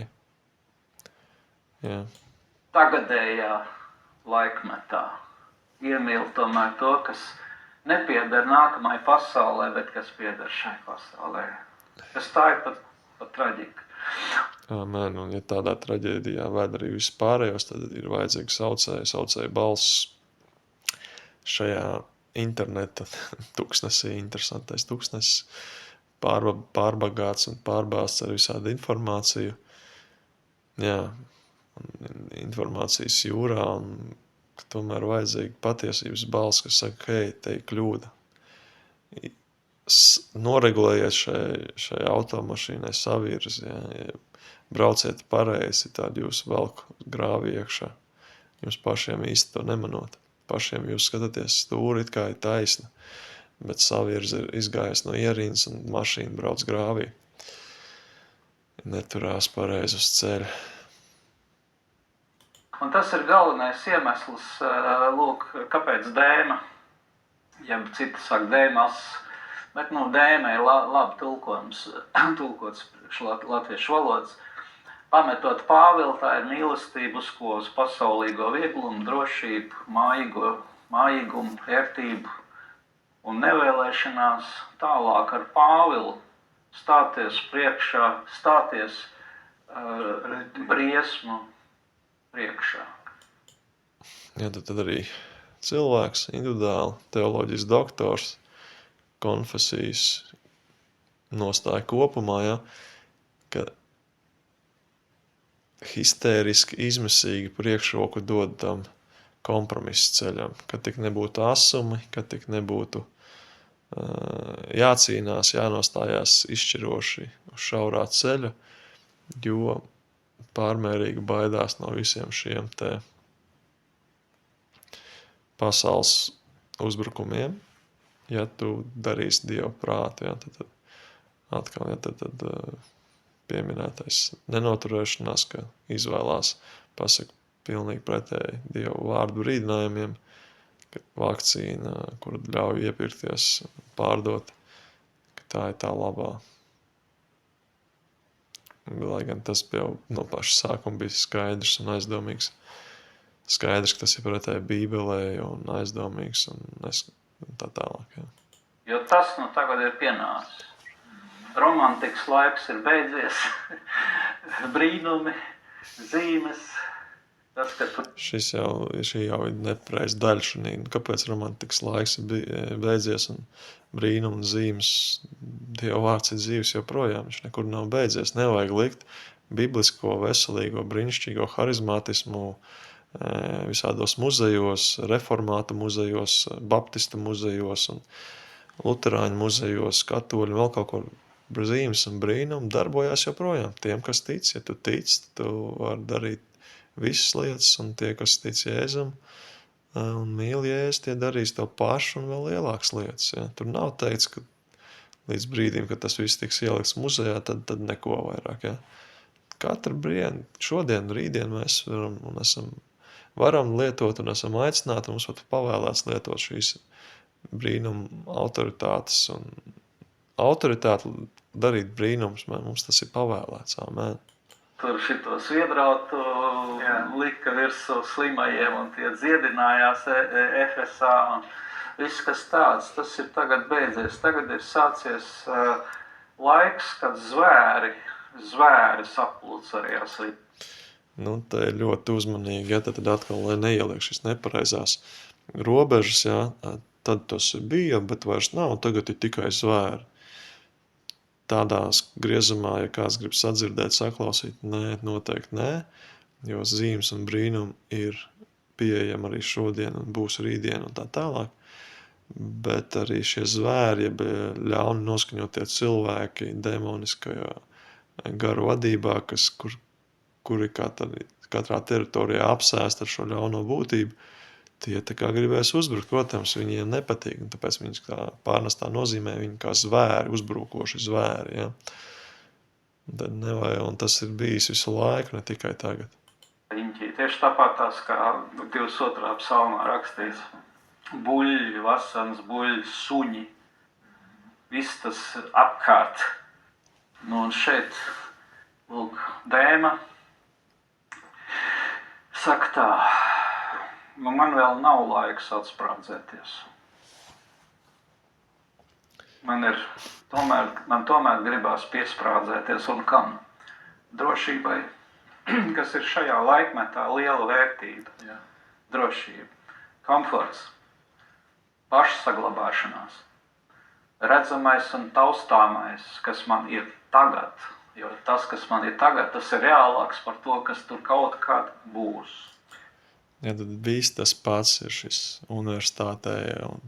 Ja. Tagadējā laikmetā iemīl tomēr to, kas nepieder nākamai pasaulē, bet kas pieder šai pasaulē. Tas tā ir pat traģika. Amen, un ja tādā traģēdijā ved arī viss pārējos, tad ir vajadzīgi saucēju balss šajā interneta tuksnesī, interesantais tuksnesis, pārbagāts un pārbāsts ar visādu informāciju. Jā, informācijas jūrā, un tomēr vajadzīga patiesības balss, kas saka, hei, te ir kļūda. Noregulējiet šai automašīnai savirzi, ja, brauciet pareizi, tad jūs velk grāvi iekšā. Jums pašiem īsti to nemanot. Pašiem jūs skatāties stūri, it kā ir taisna, bet savirzi ir izgājis no ierīnas un mašīna brauc grāvī. Neturās pareizi uz ceļa. Un tas ir galvenais iemesls, lūk, kāpēc dēma, ja citi saka dēmas, bet, dēma ir labi tulkots latviešu valodas. Pametot Pāvilu, tā ir mīlestība uz pasaulīgo vieglumu, drošību, mājīgumu, ērtību un nevēlēšanās. Tālāk ar Pāvilu stāties priekšā, briesmu priekšā. Jā, tad arī cilvēks, individuāli, teoloģijas doktors, konfesijas nostāja kopumā, ja, ka histēriski, izmisīgi priekšroku dod tam kompromisu ceļam, ka tik nebūtu asumi, ka tik nebūtu jācīnās, jānostājās izšķiroši uz šaurā ceļa, jo pārmērīgi baidās no visiem šiem te pasaules uzbrukumiem. Ja tu darīsi Dievu prātu, ja, tad atkal, ja, tad pieminētais nenoturēšanās, ka izvēlās pasaka pilnīgi pretēji Dievu vārdu brīdinājumiem, ka vakcīna, kuru ļauj iepirkties, pārdot, ka tā ir tā labā. Lai gan tas jau no paša sākuma bija skaidrs un aizdomīgs. Skaidrs, ka tas ir pretēji Bībelē un aizdomīgs un tā tālāk. Ja. Jo tas tagad ir pienācis. Romantikas laiks ir beidzies, brīnumi, zīmes. Tas, ka šī jau ir nepareiz daļa šodien. Kāpēc romantikas laiks ir beidzies un brīnumi un zīmes? Dieva vārds ir dzīves joprojām, viņš nekur nav beidzies. Nevajag likt biblisko, veselīgo, brīnišķīgo harizmātismu visādos muzejos, reformātu muzejos, baptistu muzejos un luterāņu muzejos, katoļu, vēl kaut ko zīmes un brīnumi darbojās joprojām. Tiem, kas tic, ja tu tic, tu vari darīt visas lietas, un tie, kas tic Jēzum, un mīl Jēzus, tie darīs to pašu un vēl lielākas lietas. Ja? Tur nav teikts, ka līdz brīdim, kad tas viss tiks ielikts muzejā, tad neko vairāk. Ja? Katru brīdi, šodien, rītdien mēs varam lietot un esam aicināti, mums pat pavēlēts lietot šīs brīnuma autoritātes un autoritāti darīt brīnums, mums tas ir pavēlēts. Amen. Tur šito sviedrautu lika virsū slimajiem un tie dziedinājās Efesā un viss, kas tāds, tas ir tagad beidzies. Tagad ir sācies laiks, kad zvēri sapulc arī asī. Nu, tā ir ļoti uzmanīgi, ja tad atkal, lai neieliek šis nepareizās robežas, ja, tad tas bija, bet vairs nav, tagad ir tikai zvēri. Tādās griezumā, ja kāds grib sadzirdēt, saklausīt, nē, noteikti nē, jo zīmes un brīnumi ir pieejami arī šodien un būs rītdien un tā tālāk. Bet arī šie zvēri, ja ļauni noskaņotie cilvēki demoniskajā garu vadībā, kuri katrā teritorijā apsēst ar šo ļauno būtību, tie tā kā gribēs uzbrukt, protams, viņiem nepatīk, un tāpēc viņas kā pārnestā nozīmē viņi kā zvēri, uzbrukoši zvēri, ja. Tad nevajag, un tas ir bijis visu laiku, ne tikai tagad. Riņķī, tieši tāpat tās, kā 22. psalmā rakstīts, buļļi, vasaras buļļi, suņi, viss tas apkārt. Nu, un šeit, lūk, Dēma saka tā, nu, man vēl nav laiks atsprādzēties. Man tomēr gribās piesprādzēties, un kam? Drošībai, kas ir šajā laikmetā liela vērtība. Ja. Drošība, komforts, pašsaglabāšanās, redzamais un taustāmais, kas man ir tagad, jo tas, kas man ir tagad, tas ir reālāks par to, kas tur kaut kad būs. Ja, tad viss tas pats ir šis universitātē un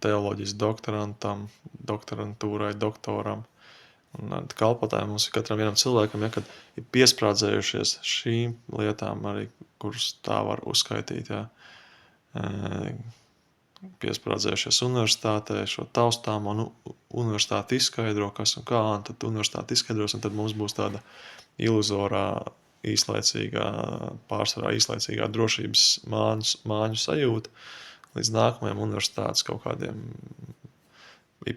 teoloģijas doktorantam, doktorantūrai, doktoram un kalpotājiem mums ir katram vienam cilvēkam, ja, kad ir piesprādzējušies šīm lietām arī, kuras tā var uzskaitīt, ja, piesprādzējušies universitātē, šo taustām un universitāti izskaidro, kas un kā, un tad universitāti izskaidros, un tad mums būs tāda iluzorā, pārsvarā īslaicīgā drošības māņu sajūta līdz nākamajam universitātes kaut kādiem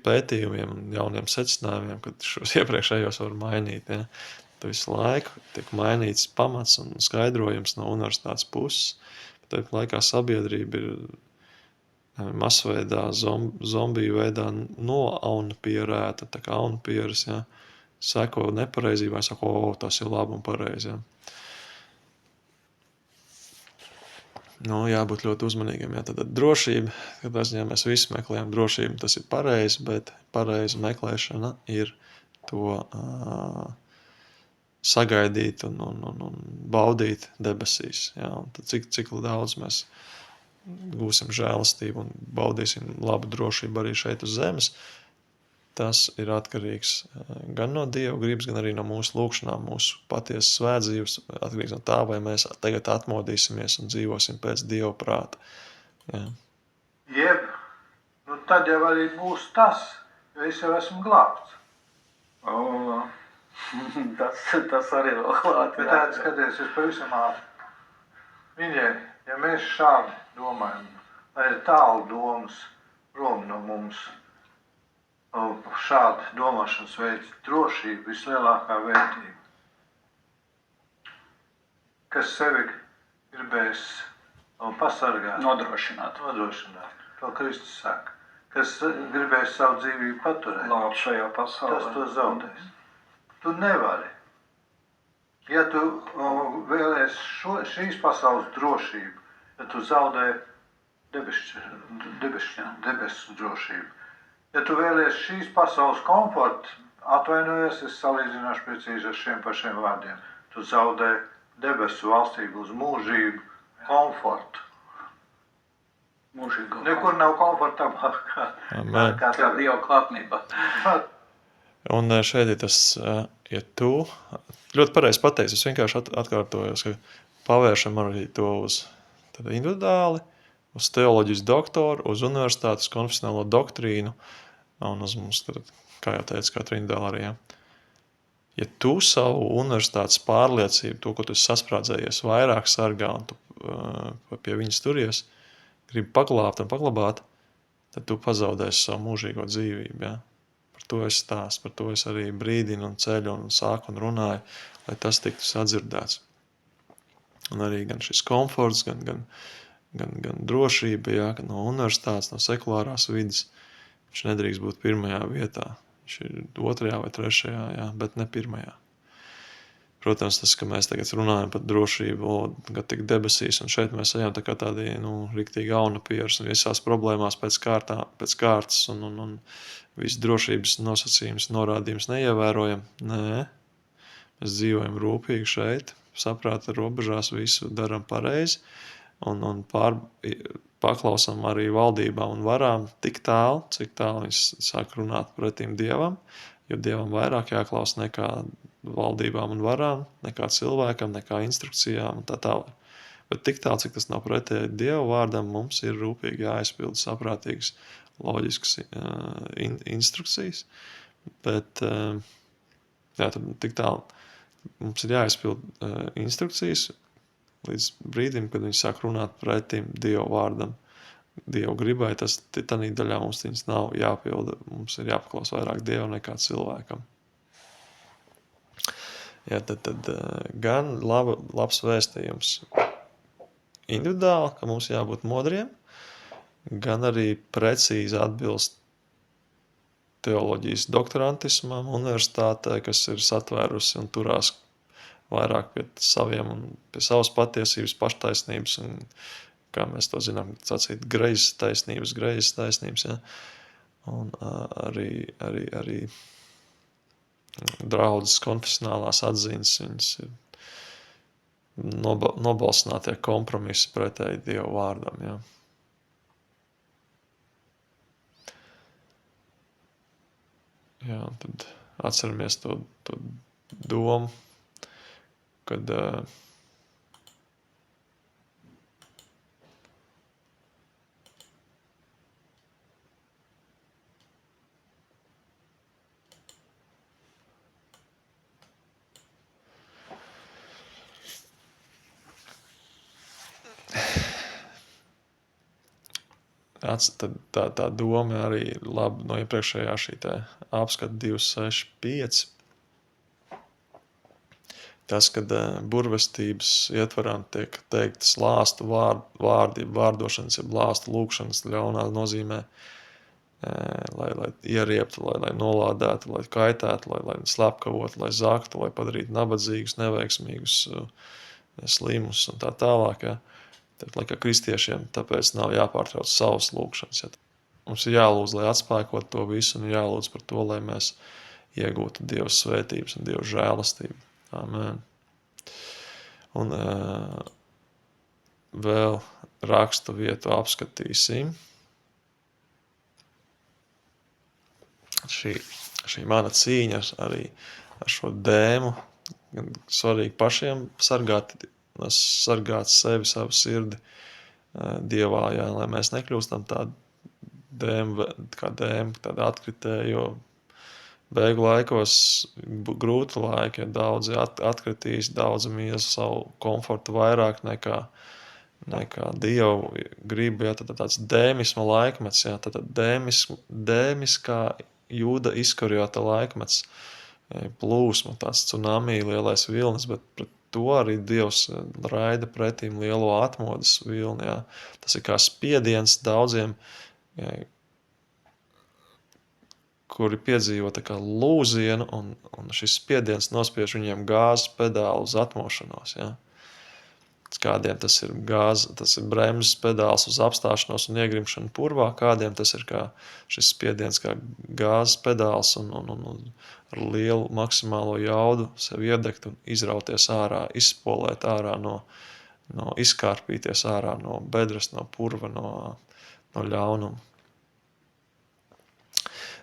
pētījumiem un jauniem secinājumiem, kad šos iepriekšējos var mainīt. Ja. Tad visu laiku tiek mainīts pamats un skaidrojums no universitātes puses. Tad laikā sabiedrība ir masveidā, zombiju veidā noaunpierēta, tā kā aunpieras, ja, seko nepareizībā, saka, tas ir labi un pareizi. Ja. Nu, jābūt ļoti uzmanīgiem. Ja. Tad drošība, kad mēs visi meklējam drošību, tas ir pareizi, bet pareiza meklēšana ir to sagaidīt un baudīt debesīs. Ja. Un tad cik daudz mēs gūsim žēlastību un baudīsim labu drošību arī šeit uz zemes, tas ir atkarīgs gan no Dieva gribas, gan arī no mūsu lūkšanām, mūsu patiesas svētdzīves, atkarīgs no tā, vai mēs tagad atmodīsimies un dzīvosim pēc Dieva prāta. Ja. Jeb, nu tad jau arī būs tas, jo es jau esmu glābts. Tas arī vēl klāt. Bet tādi skaties, es pavisam ātri. Viņai, ja mēs šādi domājam, lai ir tālu domas prom no mums, šādi domāšanas veids, drošība, vislielākā vērtība. Kas sevi gribēs pasargāt, Nodrošināt. To Kristus saka. Kas gribēs savu dzīvību paturēt, Glābt šajā pasaulē. tas to zaudēs. Tu nevari. Ja tu vēlies šīs pasaules drošību, ja tu zaudē debesu drošību. Ja tu vēlies šīs pasaules komfortu, atvainojies, es salīdzināšu precīzi ar šiem pašiem vārdiem. Tu zaudē debesu valstību uz mūžību, komfortu. Mūžīgo. Nekur nav komfortablāk kā Kā Dieva klātnība. Un šeit ir tas, ja tu ļoti pareizi pateici, es vienkārši atkārtojos, ka pavēršam arī to uz tad individuāli, uz teoloģijas doktoru, uz universitātes konfesionālo doktrīnu, un uz mums, tad, kā jau teicu, katru individuāli arī, ja. Ja tu savu universitātes pārliecību, to, ko tu esi sasprādzējies, vairāk sargā un tu pie viņas turies, gribi paglābt un paglabāt, tad tu pazaudēsi savu mūžīgo dzīvību, ja. Par to es stāstu, par to es arī brīdinu un ceļu un sāku un runāju, lai tas tiktu sadzirdēts. Un arī gan šis komforts, gan drošība, ja, gan no universitātes, no sekulārās vidas, viņš nedrīkst būt pirmajā vietā. Viņš ir 2. vai 3, jā, bet ne 1. Protams, tas, ka mēs tagad runājam par drošību, kad tik debesīs, un šeit mēs ejam tā kā tādi, riktīgi aunapieris, un visās problēmās pēc kārtas, un visu drošības nosacījumus, norādījumus neievērojam. Nē, mēs dzīvojam rūpīgi šeit, saprāta robežās, visu daram pareizi, un paklausam arī valdībām un varām tik tālu, cik tālu viņas sāk runāt pretīm Dievam, jo Dievam vairāk jāklaus nekā valdībām un varām, nekā cilvēkam, nekā instrukcijām un tā tālāk. Bet tik tālu, cik tas nav pretēji Dieva vārdam, mums ir rūpīgi jāizpilda saprātīgas, loģiskas instrukcijas, bet jā, tad tik tālu mums ir jāizpilda instrukcijas, līdz brīdim, kad viņi sāk runāt pretim Dievu vārdam, Dievu gribai, tas tādā daļā mums viņas nav jāpilda. Mums ir jāpaklaus vairāk Dievu nekā cilvēkam. Jā, tad gan labs vēstījums individuāli, ka mums jābūt modriem, gan arī precīzi atbilst teoloģijas doktorantismam, universitātē, kas ir satvērusi un turās vairāk pie saviem un pie savas patiesības, paštaisnības un, kā mēs to zinām, sacīt, greizes taisnības, ja? Un arī draudzes konfesionālās atziņas, viņas ir nobalsinātie kompromisi pretēji Dieva vārdam, ja? Jā, tad atceramies to domu, kad tā doma arī labi no iepriekšējā šī tā apskata 265. Tas, kad burvestības ietvarā tiek teiktas lāstu vārdošanas, ja lāstu lūkšanas ļaunā nozīmē, lai ierieptu, lai nolādētu, lai kaitētu, lai slepkavotu, lai zaktu, lai padarītu nabadzīgus, neveiksmīgus, slimus un tā tālāk. Ja. Tad, lai kā kristiešiem, tāpēc nav jāpārtrauc savas lūkšanas. Ja. Mums ir jālūdz, lai atspēkot to visu, un jālūdz par to, lai mēs iegūtu Dieva svētības un Dieva žēlastību. Amen. Un vēl rakstu vietu apskatīsim. Šī mana cīņa arī ar šo dēmu, gan svarīgi pašiem sargāt sevi, savu sirdi Dievā, jā, lai mēs nekļūstam tādi dēmi, tādi atkritēji, jo beigu laikos grūti laiki, ja daudzi atkritīs, daudzi mīl savu komfortu vairāk nekā Dievu gribu, ja, tad tāds dēmisma laikmets, ja, tad dēmiskā Jūda Iskariota laikmets, plūsma, tās tsunami, lielais vilnis, bet pret to arī Dievs raida pretīm lielo atmodas vilni, ja. Tas ir kā spiediens daudziem, ja, kuri piedzīvo tā kā lūzienu, un šis spiediens nospiež viņiem gāzes pedāli uz atmošanos, ja. Kādiem tas ir bremzes pedāls uz apstāšanos un iegrimšanu purvā, kādiem tas ir kā šis spiediens kā gāzes pedāls un ar lielu maksimālo jaudu sev iedegt un izrauties ārā, izspolēt ārā izkārpīties ārā no bedres, no purva, no ļaunuma.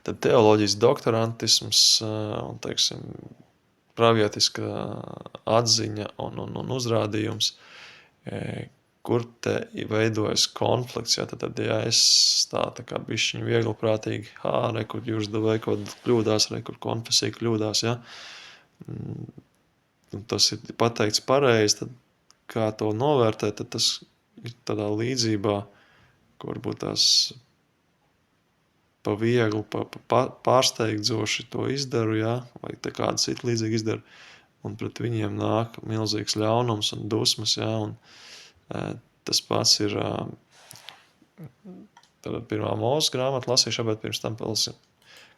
Tad teoloģijas doktorantisms un, teiksim, pravietiska atziņa un uzrādījums, kur te veidojas konflikts, ja es tā kā bišķiņ viegliprātīgi, kur jūs devai kaut kļūdās, kur konfesija kļūdās, ja, un tas ir pateikts pareizi, tad kā to novērtēt, tad tas ir tādā līdzībā, kur varbūt tās pa viegli, pārsteigdzoši to izdaru, ja, vai te kāda cita līdzīgi izdara, un pret viņiem nāk milzīgs ļaunums un dusmas, ja, un tas pats ir tad pirmā Mūzes grāmata lasīšu, bet pirms tam palasim,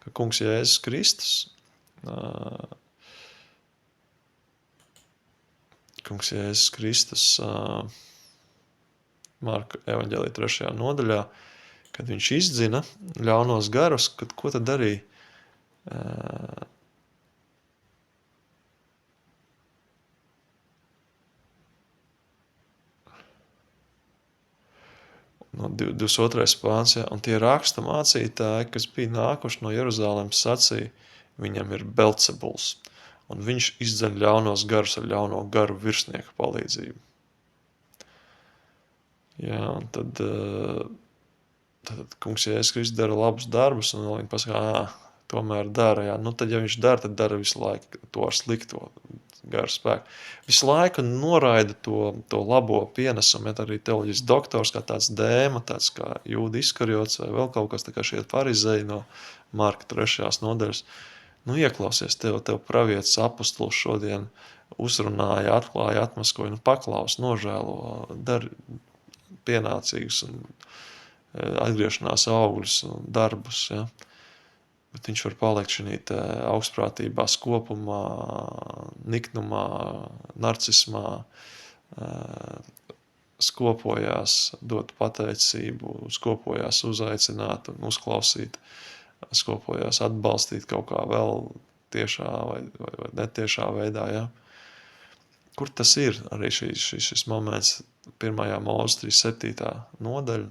ka kungs Jēzus Kristus, Marka evaņģēlija 3. nodaļā, kad viņš izdzina ļaunos garus, kad ko tad darīja? No 22. pāns, ja, un tie raksta mācītāji, kas bija nākuši no Jeruzālēmas, sacīja, viņam ir Belcebuls, un viņš izdzen ļaunos garus ar ļauno garu virsnieku palīdzību. Jā, un tad kungs Jēzus Kristus dara labus darbus, un viņi pasaka, tomēr dara, jā. Nu, tad, ja viņš dara, tad dara visu laiku to ar slikto garu spēku. Visu laiku noraida to labo pienesumu, ja arī teoloģijas doktors, kā tāds dēma, tāds kā Jūda Iskariots vai vēl kaut kas, tā kā šie farizeji no Marka 3. nodaļas. Nu, ieklausies, tev pravietis apostols šodien uzrunāja, atklāja, atmaskoja, nu, paklaus, nožēlo, dar pienācīgus un atgriešanās augļus un darbus, ja. Bet viņš var palikt šī augstprātībā, skopumā, niknumā, narcismā, skopojās dot pateicību, skopojās uzaicināt un uzklausīt, skopojās atbalstīt kaut kā vēl tiešā vai netiešā veidā, ja. Kur tas ir arī šis moments 1. Mūzes 37. nodaļa?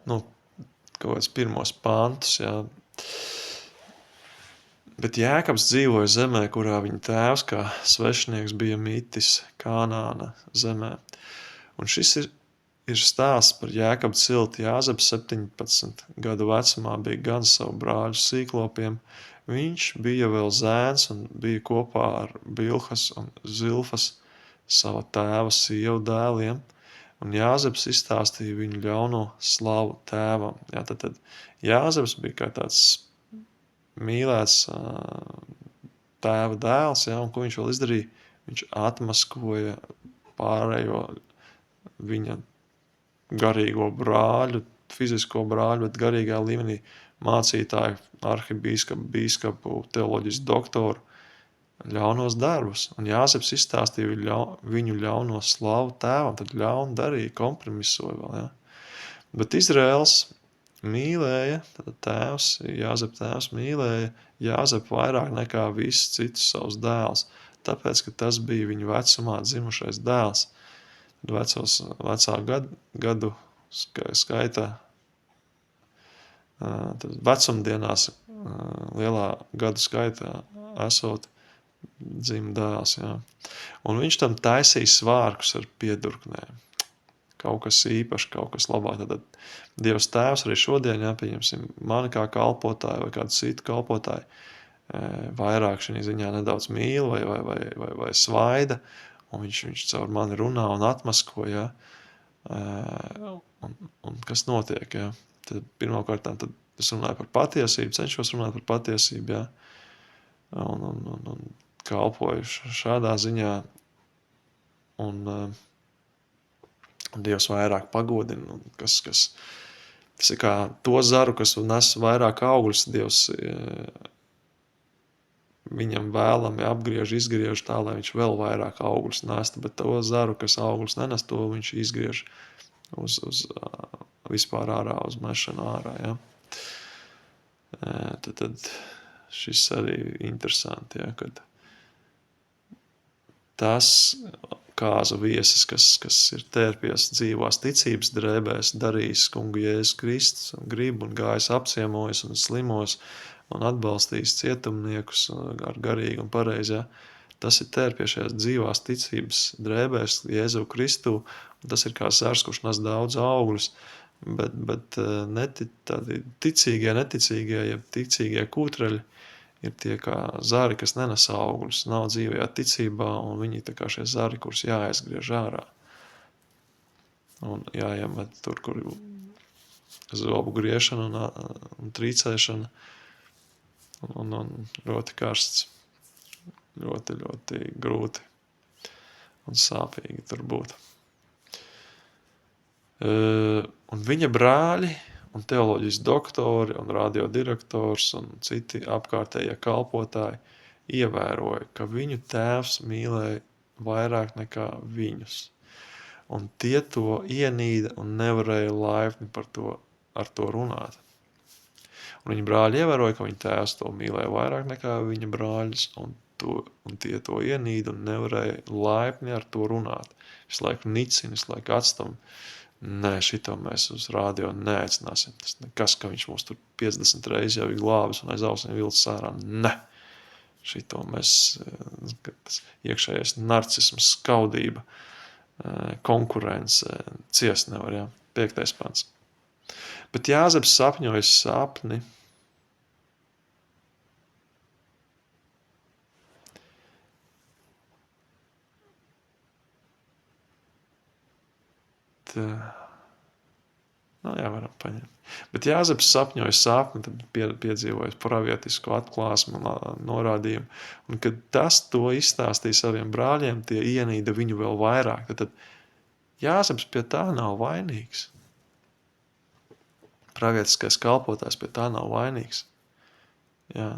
Nu, kaut kāds pirmos pantus, jā. Bet Jēkabs dzīvoja zemē, kurā viņa tēvs kā svešinieks bija mitis Kānāna zemē. Un šis ir stāsts par Jēkabu cilti. Jāzeps 17 gadu vecumā bija gan savu brāļu sīklopiem. Viņš bija vēl zēns un bija kopā ar Bilhas un Zilfas sava tēva sievu dēliem. Un Jāzeps izstāstīja viņu ļauno slavu tēvam. Jā, tad Jāzeps bija kā tāds mīlēts tēva dēls, jā, un ko viņš vēl izdarīja? Viņš atmaskoja pārējo viņa garīgo brāļu, fizisko brāļu, bet garīgā līmenī mācītāju, arhibīskapu, bīskapu, teoloģijas doktoru ļaunos darbus. Un Jāzeps izstāstīja viņu ļauno slavu tēvam, tad ļaunu darīja, kompromisoja vēl, jā. Bet Izraels mīlēja, tad tēvs, Jāzepa tēvs mīlēja Jāzepu vairāk nekā visus citus savus dēlus, tāpēc, ka tas bija viņa vecumā dzimušais dēls. Vecā gadu skaitā, tad vecumdienās lielā gadu skaitā esot dzim dēls, jā. Un viņš tam taisīja svārkus ar piedurknēm. Kaut kas īpaši, kaut kas labāk. Tad Dievs tēvs arī šodien, jā, pieņemsim, mani kā kalpotāju vai kādu citu kalpotāju, vairāk šī ziņā nedaudz mīl vai svaida, un viņš caur mani runā un atmasko, jā. Un kas notiek, jā. Tad pirmkārtām tad es runāju par patiesību, cenšos runāt par patiesību, jā. Un kalpoju šādā ziņā, un Dievs vairāk pagodina, un tas ir kā to zaru, kas nes vairāk augļus, Dievs viņam vēlami apgriež, izgriež tā, lai viņš vēl vairāk augļus nestu, bet to zaru, kas augļus nenes, to viņš izgriež uz vispār ārā, uz mešanu ārā, ja. Tad šis arī interesanti, ja, kad tas kāzu viesis, kas ir tērpies dzīvās ticības drēbēs, darījis kungu Jēzus Kristus un grib un gājis apciemojis un slimos un atbalstījis cietumniekus ar garīgi un pareizi, ja. Tas ir tērpie šajās dzīvās ticības drēbēs Jēzu Kristu, un tas ir kā zars, kurš nes daudz augļus, bet tādi ticīgie, neticīgie, ja ticīgie kūtreļi ir tie kā zari, kas nenes augļus, nav dzīvajā ticībā, un viņi tā kā šie zari, kurus jāaizgriež ārā. Un jāiemet tur, kur zobu griešana un trīcēšana, un ļoti karsts. Ļoti, ļoti grūti un sāpīgi tur būt. Un viņa brāļi un teoloģijas doktori un radiodirektors un citi apkārtējie kalpotāji ievēroja, ka viņu tēvs mīlēja vairāk nekā viņus. Un tie to ienīda un nevarēja laipni ar to runāt. Un viņa brāļi ievēroja, ka viņa tēvs to mīlēja vairāk nekā viņa brāļus, un tie to ienīda un nevarēja laipni ar to runāt. Visu laiku nicina, visu laiku atstam. Nē, šito mēs uz rādio neaicināsim. Tas nekas, ka viņš mūs tur 50 reizes jau ir glābis un aiz ausiem vilcis ārā. Ne! Šito mēs, tas iekšējais narcisms, skaudība, konkurence, ciest nevar, jā. 5. pants. Bet Jāzeps sapņoja sapni, varam paņemt. Bet Jāzeps sapņoja sapni, tad piedzīvoja pravietisku atklāsmu un norādījumu. Un kad tas to izstāstīja saviem brāļiem, tie ienīda viņu vēl vairāk. Tad Jāzeps pie tā nav vainīgs. Pravietiskais kalpotājs pie tā nav vainīgs. Jā.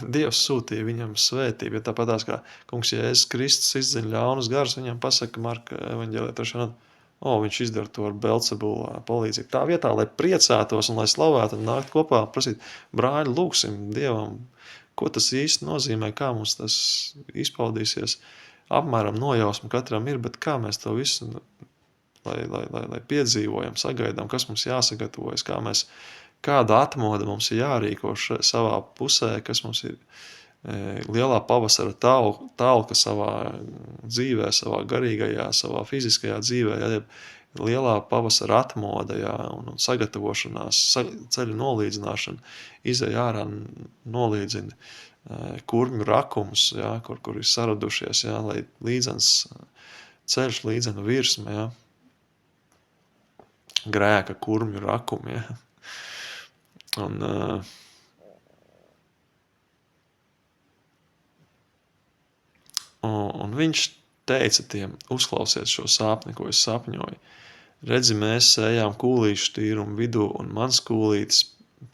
Dievs sūtīja viņam svētību, ja tāpatās kā kungs Jēzus Kristus izdziļ ļaunus garus, viņam pasaka Marka evaņģēlijā 3. Viņš izdara to ar Belcebula palīdzību. Tā vietā, lai priecātos un lai slavētu un nākt kopā, prasīt, brāļi, lūgsim Dievam, ko tas īsti nozīmē, kā mums tas izpaudīsies. Apmēram nojausma katram ir, bet kā mēs to visu, lai piedzīvojam, sagaidām, kas mums jāsagatavojas, kāda atmoda mums ir jārīko savā pusē, kas mums ir lielā pavasara talka savā dzīvē, savā garīgajā, savā fiziskajā dzīvē, ja, lielā pavasara atmoda, ja, un sagatavošanās, ceļu nolīdzināšana, izēja ārā nolīdzina kurmju rakumus, ja, kur ir saradušies, ja, lai līdzens ceļš, līdzena virsme, ja, grēka kurmju rakumi, ja. Un viņš teica tiem, uzklausiet šo sāpni, ko es sapņoju. Redzi, mēs ejām kūlīšu tīrumu vidū, un mans kūlītis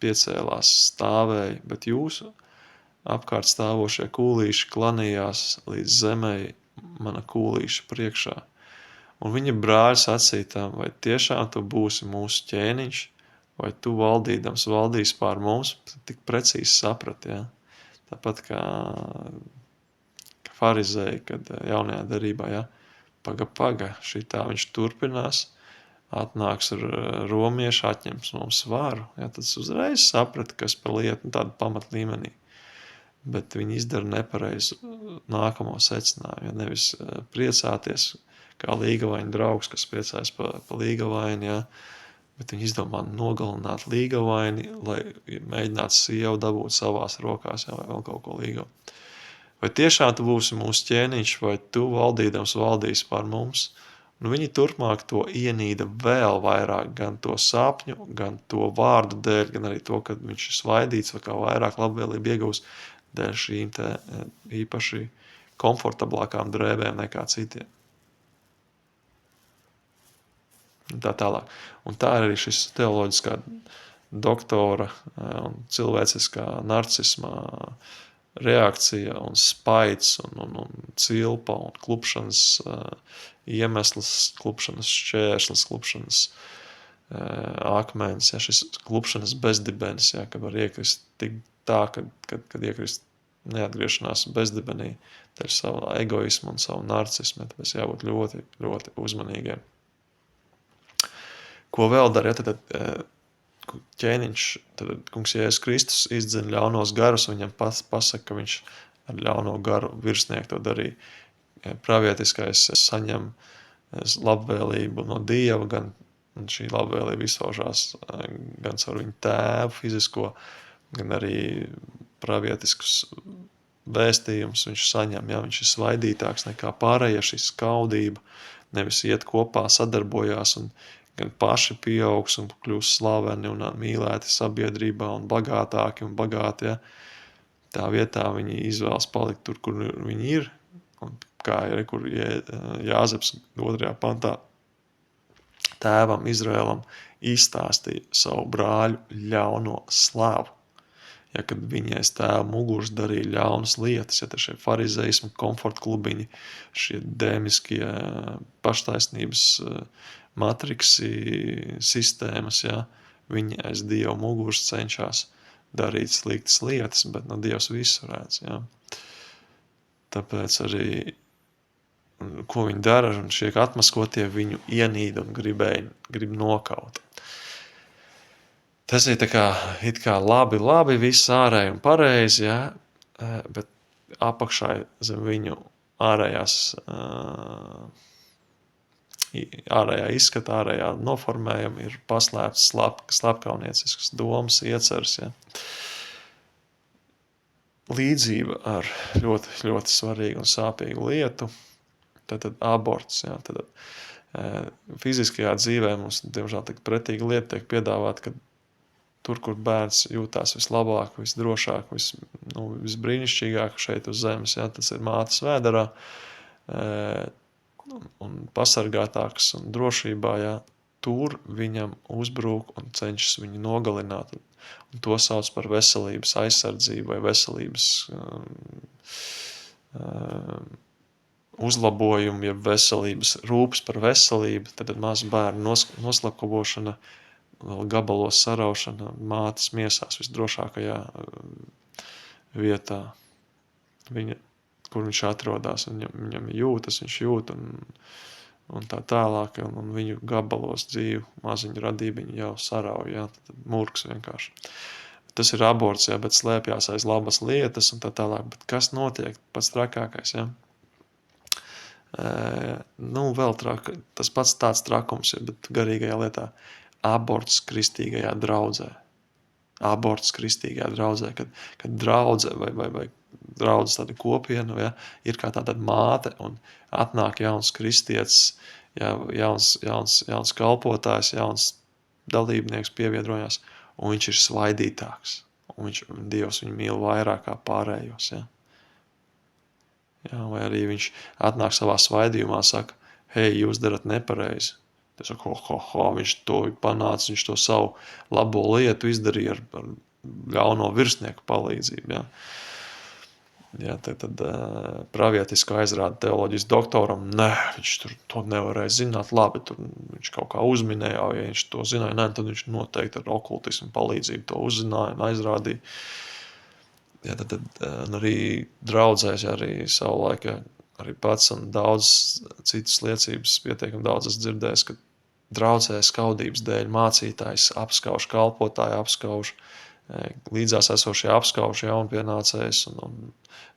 piecēlās, stāvēja, bet jūsu apkārt stāvošie kūlīši klanījās līdz zemei mana kūlīša priekšā. Un viņa brāļi sacīja tam, vai tiešām tu būsi mūsu ķēniņš, vai tu valdīdams valdīs pār mums, tik precīzi saprat, ja? Tāpat kā farizēji, kad jaunajā derībā, ja, paga, šitā viņš turpinās, atnāks ar romiešu, atņems mums varu, ja, tad uzreiz saprat, kas par lietu, tādu pamat līmenī. Bet viņi izdara nepareizu nākamo secinājumu, ja, nevis priecāties, kā līgavaini draugs, kas priecājas pa līgavaini, ja, bet viņi izdomā nogalināt līgavaini, lai mēģinātu sievu dabūt savās rokās, ja, vai vēl kaut ko līgavu. Vai tiešām tu būsi mūsu ķēniņš, vai tu valdīdams valdīs pār mums? Un viņi turpmāk to ienīda vēl vairāk, gan to sapņu, gan to vārdu dēļ, gan arī to, ka viņš ir svaidīts vai kā vairāk labvēlību iegūst dēļ šīm te īpaši komfortablākām drēbēm nekā citiem. Un tā tālāk. Un tā arī šis teoloģiskā doktora un cilvēciskā narcismā reakcija un spaids un cilpa un klupšanas iemesls, klupšanas šķērslis, klupšanas akmens, ja, šis klupšanas bezdibenis, ja, ka var iekrist tik tā, kad iekrist neatgriešanās bezdibenī dēļ savu egoismu un savu narcismu, tāpēc jābūt ļoti, ļoti uzmanīgiem. Ko vēl dara, ja, tad ķēniņš, tad kungs Jēzus Kristus izdzina ļaunos garus, viņam pasaka, ka viņš ar ļauno garu virsnieku to darīja. Pravietiskais saņem labvēlību no Dieva, gan šī labvēlība izpaužās gan caur viņu tēvu fizisko, gan arī pravietiskus vēstījumus viņš saņem. Ja? Viņš ir svaidītāks nekā pārējie, šī skaudība, nevis iet kopā, sadarbojās un gan paši pieaugs un kļūst slaveni un mīlēti sabiedrībā un bagātāki un bagāti. Ja? Tā vietā viņi izvēlas palikt tur, kur viņi ir. Un kā ir, kur Jāzeps 2. pantā tēvam Izraēlam izstāstīja savu brāļu ļauno slavu. Ja, kad viņi aiz tēva muguras darīja ļaunas lietas, ja šie farizeismi, komforta klubiņi, šie dēmiskie paštaisnības matriksi sistēmas, ja, viņi aiz Dieva muguras cenšas darīt sliktas lietas, bet Dievs visu redz. Ja. Tāpēc arī, ko viņi dara, un šie atmaskotie viņu ienīda un grib nokaut. Tas ir tā kā, it kā labi, viss ārēji un pareizi, ja, bet apakšā zem viņu ārējā izskata, ārējā noformējuma ir paslēpts slepkavniecisks domas, ieceres. Ja. Līdzība ar ļoti, ļoti svarīgu un sāpīgu lietu, tad aborts. Ja, tad fiziskajā dzīvē mums, diemžēl, tik pretīga lieta tiek piedāvāt, ka tur, kur bērns jūtās vislabāk, visdrošāk, visbrīnišķīgāk šeit uz zemes, ja, tas ir mātes vēderā, un pasargātāks un drošībā, ja, tur viņam uzbrūk un cenšas viņu nogalināt. Un to sauc par veselības aizsardzību vai veselības uzlabojumu, ja veselības rūpes par veselību, tad mazu bērnu noslapkavošana, gabalos saraušana mātes miesās visdrošākajā vietā, kur viņš atrodas. Viņam jūtas, viņš jūt un tā tālāk, un viņu gabalos dzīvu maziņu radībiņu jau sarauj, ja, tad murks vienkārši. Tas ir aborts, ja, bet slēpjās aiz labas lietas un tā tālāk, bet kas notiek? Pats trakākais, ja. Vēl tas pats tāds trakums ir, bet garīgajā lietā aborts kristīgajā draudzē. Aborts kristīgajā draudzē, kad draudze vai draudzes tāda kopiena, ja, ir kā tāda māte un atnāk jauns kristietis, ja, jauns kalpotājs, jauns dalībnieks pievienojās, un viņš ir svaidītāks. Un Dievs viņu mīl vairāk kā pārējos. Ja. Ja, vai arī viņš atnāk savā svaidījumā, saka, hei, jūs darat nepareizi. Tas saka, viņš to panāca, viņš to savu labo lietu izdarīja ar ļauno virsnieku palīdzību. Ja. Ja, tad pravietiski aizrāda teoloģijas doktoram, viņš to nevarēja zināt labi, tur viņš kaut kā uzminēja, ja viņš to zināja, tad viņš noteikti ar okultismu palīdzību to uzzināja un aizrādīja. Ja, tad arī draudzēs, ja, arī savulaik, arī pats un daudz citas liecības pietiekami daudz es dzirdējis, ka draudzē skaudības dēļ mācītājs apskauž, kalpotāji apskauž, līdzās esošie apskauž jaunpienācējs un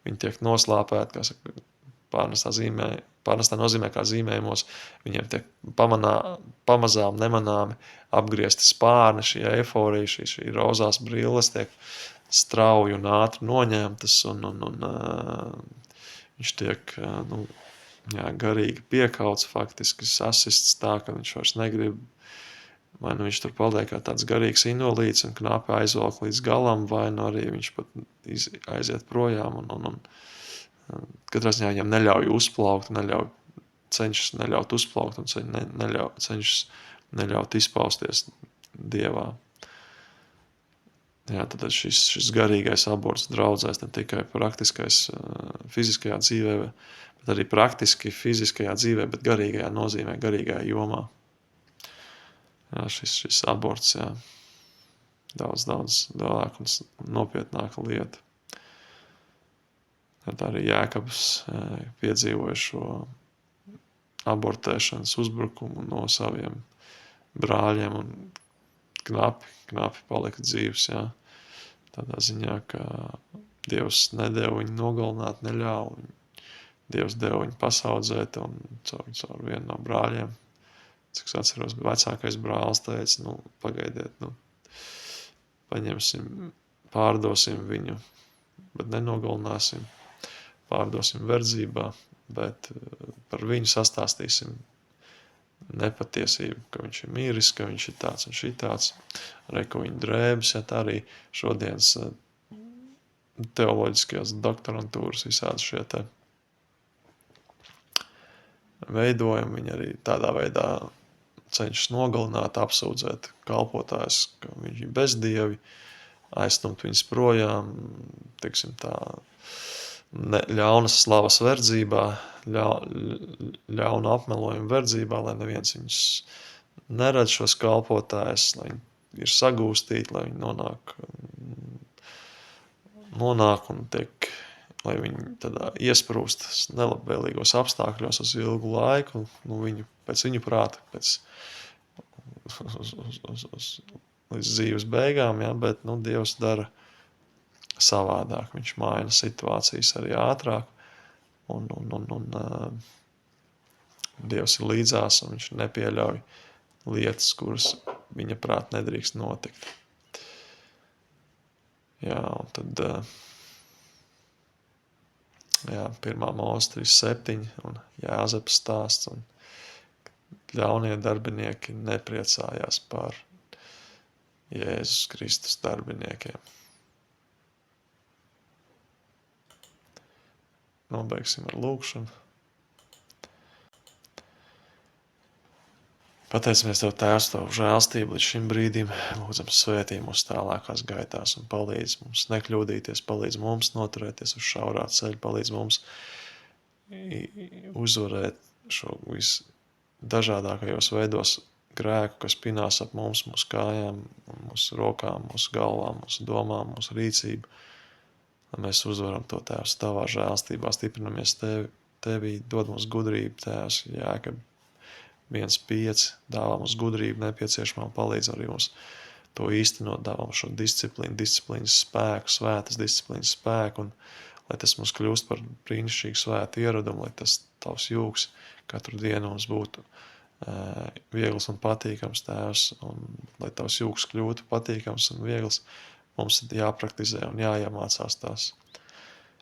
viņi tiek noslāpēti, kā saka, pārnestā nozīmē kā zīmējumos, viņiem tiek pamazām nemanāmi apgriezti spārni, šī eiforija, šī rozās brilles tiek strauji un ātri noņemtas un viņš tiek garīgi piekauts, faktiski sasists tā, ka viņš vairs negrib, vai viņš tur paliek kā tāds garīgs invalīds un knapi aizvelk līdz galam, vai arī viņš pat aiziet projām un katrā ziņā viņam neļauj uzplaukt, cenšas neļaut uzplaukt un cenšas neļaut izpausties Dievā. Jā, tad šis garīgais aborts draudzēs ne tikai praktiskais fiziskajā dzīvē, bet arī praktiski fiziskajā dzīvē, bet garīgajā nozīmē, garīgajā jomā. Jā, šis aborts, jā, daudz lielāka un nopietnāka lieta. Tad arī Jēkabs piedzīvoja šo abortēšanas uzbrukumu no saviem brāļiem, un knapi palika dzīvs, jā. Tādā ziņā, ka Dievs nedēva viņu nogalināt, neļāva. Dievs deva viņu pasaudzēt, un caur vienu no brāļiem, cik es atceros, vecākais brālis teica, pagaidiet, paņemsim, pārdosim viņu, bet nenogalināsim, pārdosim verdzībā, bet par viņu sastāstīsim nepatiesību, ka viņš ir miris, ka viņš ir tāds un šitāds, arī, ka viņa drēbes, ja tā arī šodienas teoloģiskajās doktorantūras visādi šie te veidojumi, viņi arī tādā veidā cenšas nogalināt, apsūdzēt kalpotājus, ka viņi ir bezdievi, aizstumt viņus projām, teiksim tā, ļaunas slavas verdzībā, ļauna apmelojuma verdzībā, lai neviens viņus neredz šos kalpotājus, lai viņi ir sagūstīti, lai viņi nonāk un tiek, lai viņi tādā iesprūst nelabvēlīgos apstākļos uz ilgu laiku, pēc viņu prāta, līdz dzīves beigām, ja, bet, Dievs dara savādāk, viņš maina situācijas arī ātrāk, un Dievs ir līdzās, un viņš nepieļauj lietas, kuras viņa prāt nedrīkst notikt. Jā, un tad, 1. Mūzes 3:7 un Jāzepa stāsts, un ļaunie darbinieki nepriecājās par Jēzus Kristus darbiniekiem. Nobeigsim ar lūkšanu. Pateicamies Tev, Tēvs, Tavu žēlstību līdz šim brīdim, lūdzam svētī mūs tālākās gaitās un palīdz mums nekļūdīties, palīdz mums noturēties uz šaurā ceļa, palīdz mums uzvarēt šo visdažādākajos veidos grēku, kas pinās ap mums, mūsu kājām, mūsu rokām, mūsu galvām, mūsu domām, mūsu rīcību, lai mēs uzvaram to, Tēvs, Tavā žēlstībā, stiprinamies Tevī, dod mums gudrību, Tēvs, Jākab 1:5, dāvā mums gudrību nepieciešamā, palīdz arī mums to īstenot, dāvā mums šo disciplīnas spēku, svētas disciplīnas spēku, un lai tas mums kļūst par brīnišķīgu svētu ieradumu, lai tas Tavs jūks katru dienu mums būtu viegls un patīkams, Tēvs, un lai Tavs jūks kļūtu patīkams un viegls, mums ir jāpraktizē un jāiemācās tās.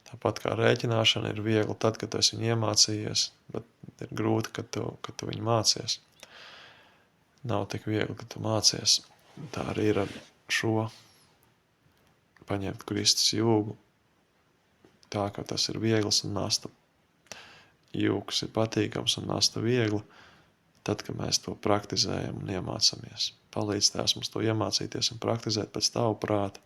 Tāpat kā rēķināšana ir viegli tad, kad tu esi viņu iemācījies, bet ir grūti, kad tu viņu mācies. Nav tik viegli, kad tu mācies. Tā arī ir ar šo paņemt Kristus jūgu, tā, ka tas ir viegls un nasta. Jūgs ir patīkams un nasta viegli, tad, kad mēs to praktizējam un iemācamies. Palīdz Tēvs mums to iemācīties un praktizēt pēc Tavu prāta.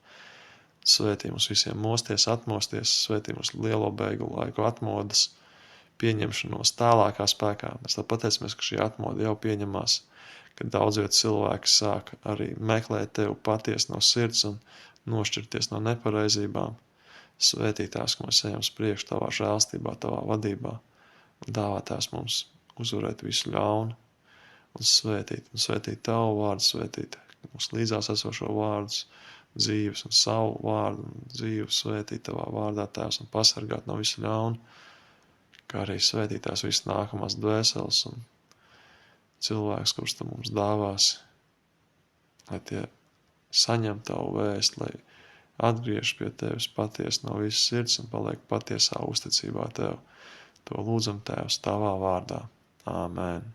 Svētī mums visiem mosties, atmosties, svētī mums lielo beigu laiku atmodas, pieņemšanos tālākā spēkā. Mēs tā pateicamies, ka šī atmoda jau pieņemās, kad daudz vietu cilvēki sāk arī meklēt Tevi patiesi no sirds un nošķirties no nepareizībām. Svētī Tēvs, ka mēs ejam uz priekšu Tavā žēlstībā, Tavā vadībā, un dāvā Tēvs mums uzvarēt visu ļaunu un svētīt Tavu vārdu, svētīt mums līdzās esošo vārdus, dzīves un savu vārdu un dzīvu svētīt Tavā vārdā, Tēvs, un pasargāt no visu ļaunu, kā arī svētīt Tās visas nākamās dvēseles un cilvēks, kurus Tu mums dāvāsi, lai tie saņem Tavu vēstu, lai atgriež pie Tevis patiesi no visas sirds un paliek patiesā uzticībā Tev. To lūdzam, Tēvs, Tavā vārdā. Āmen.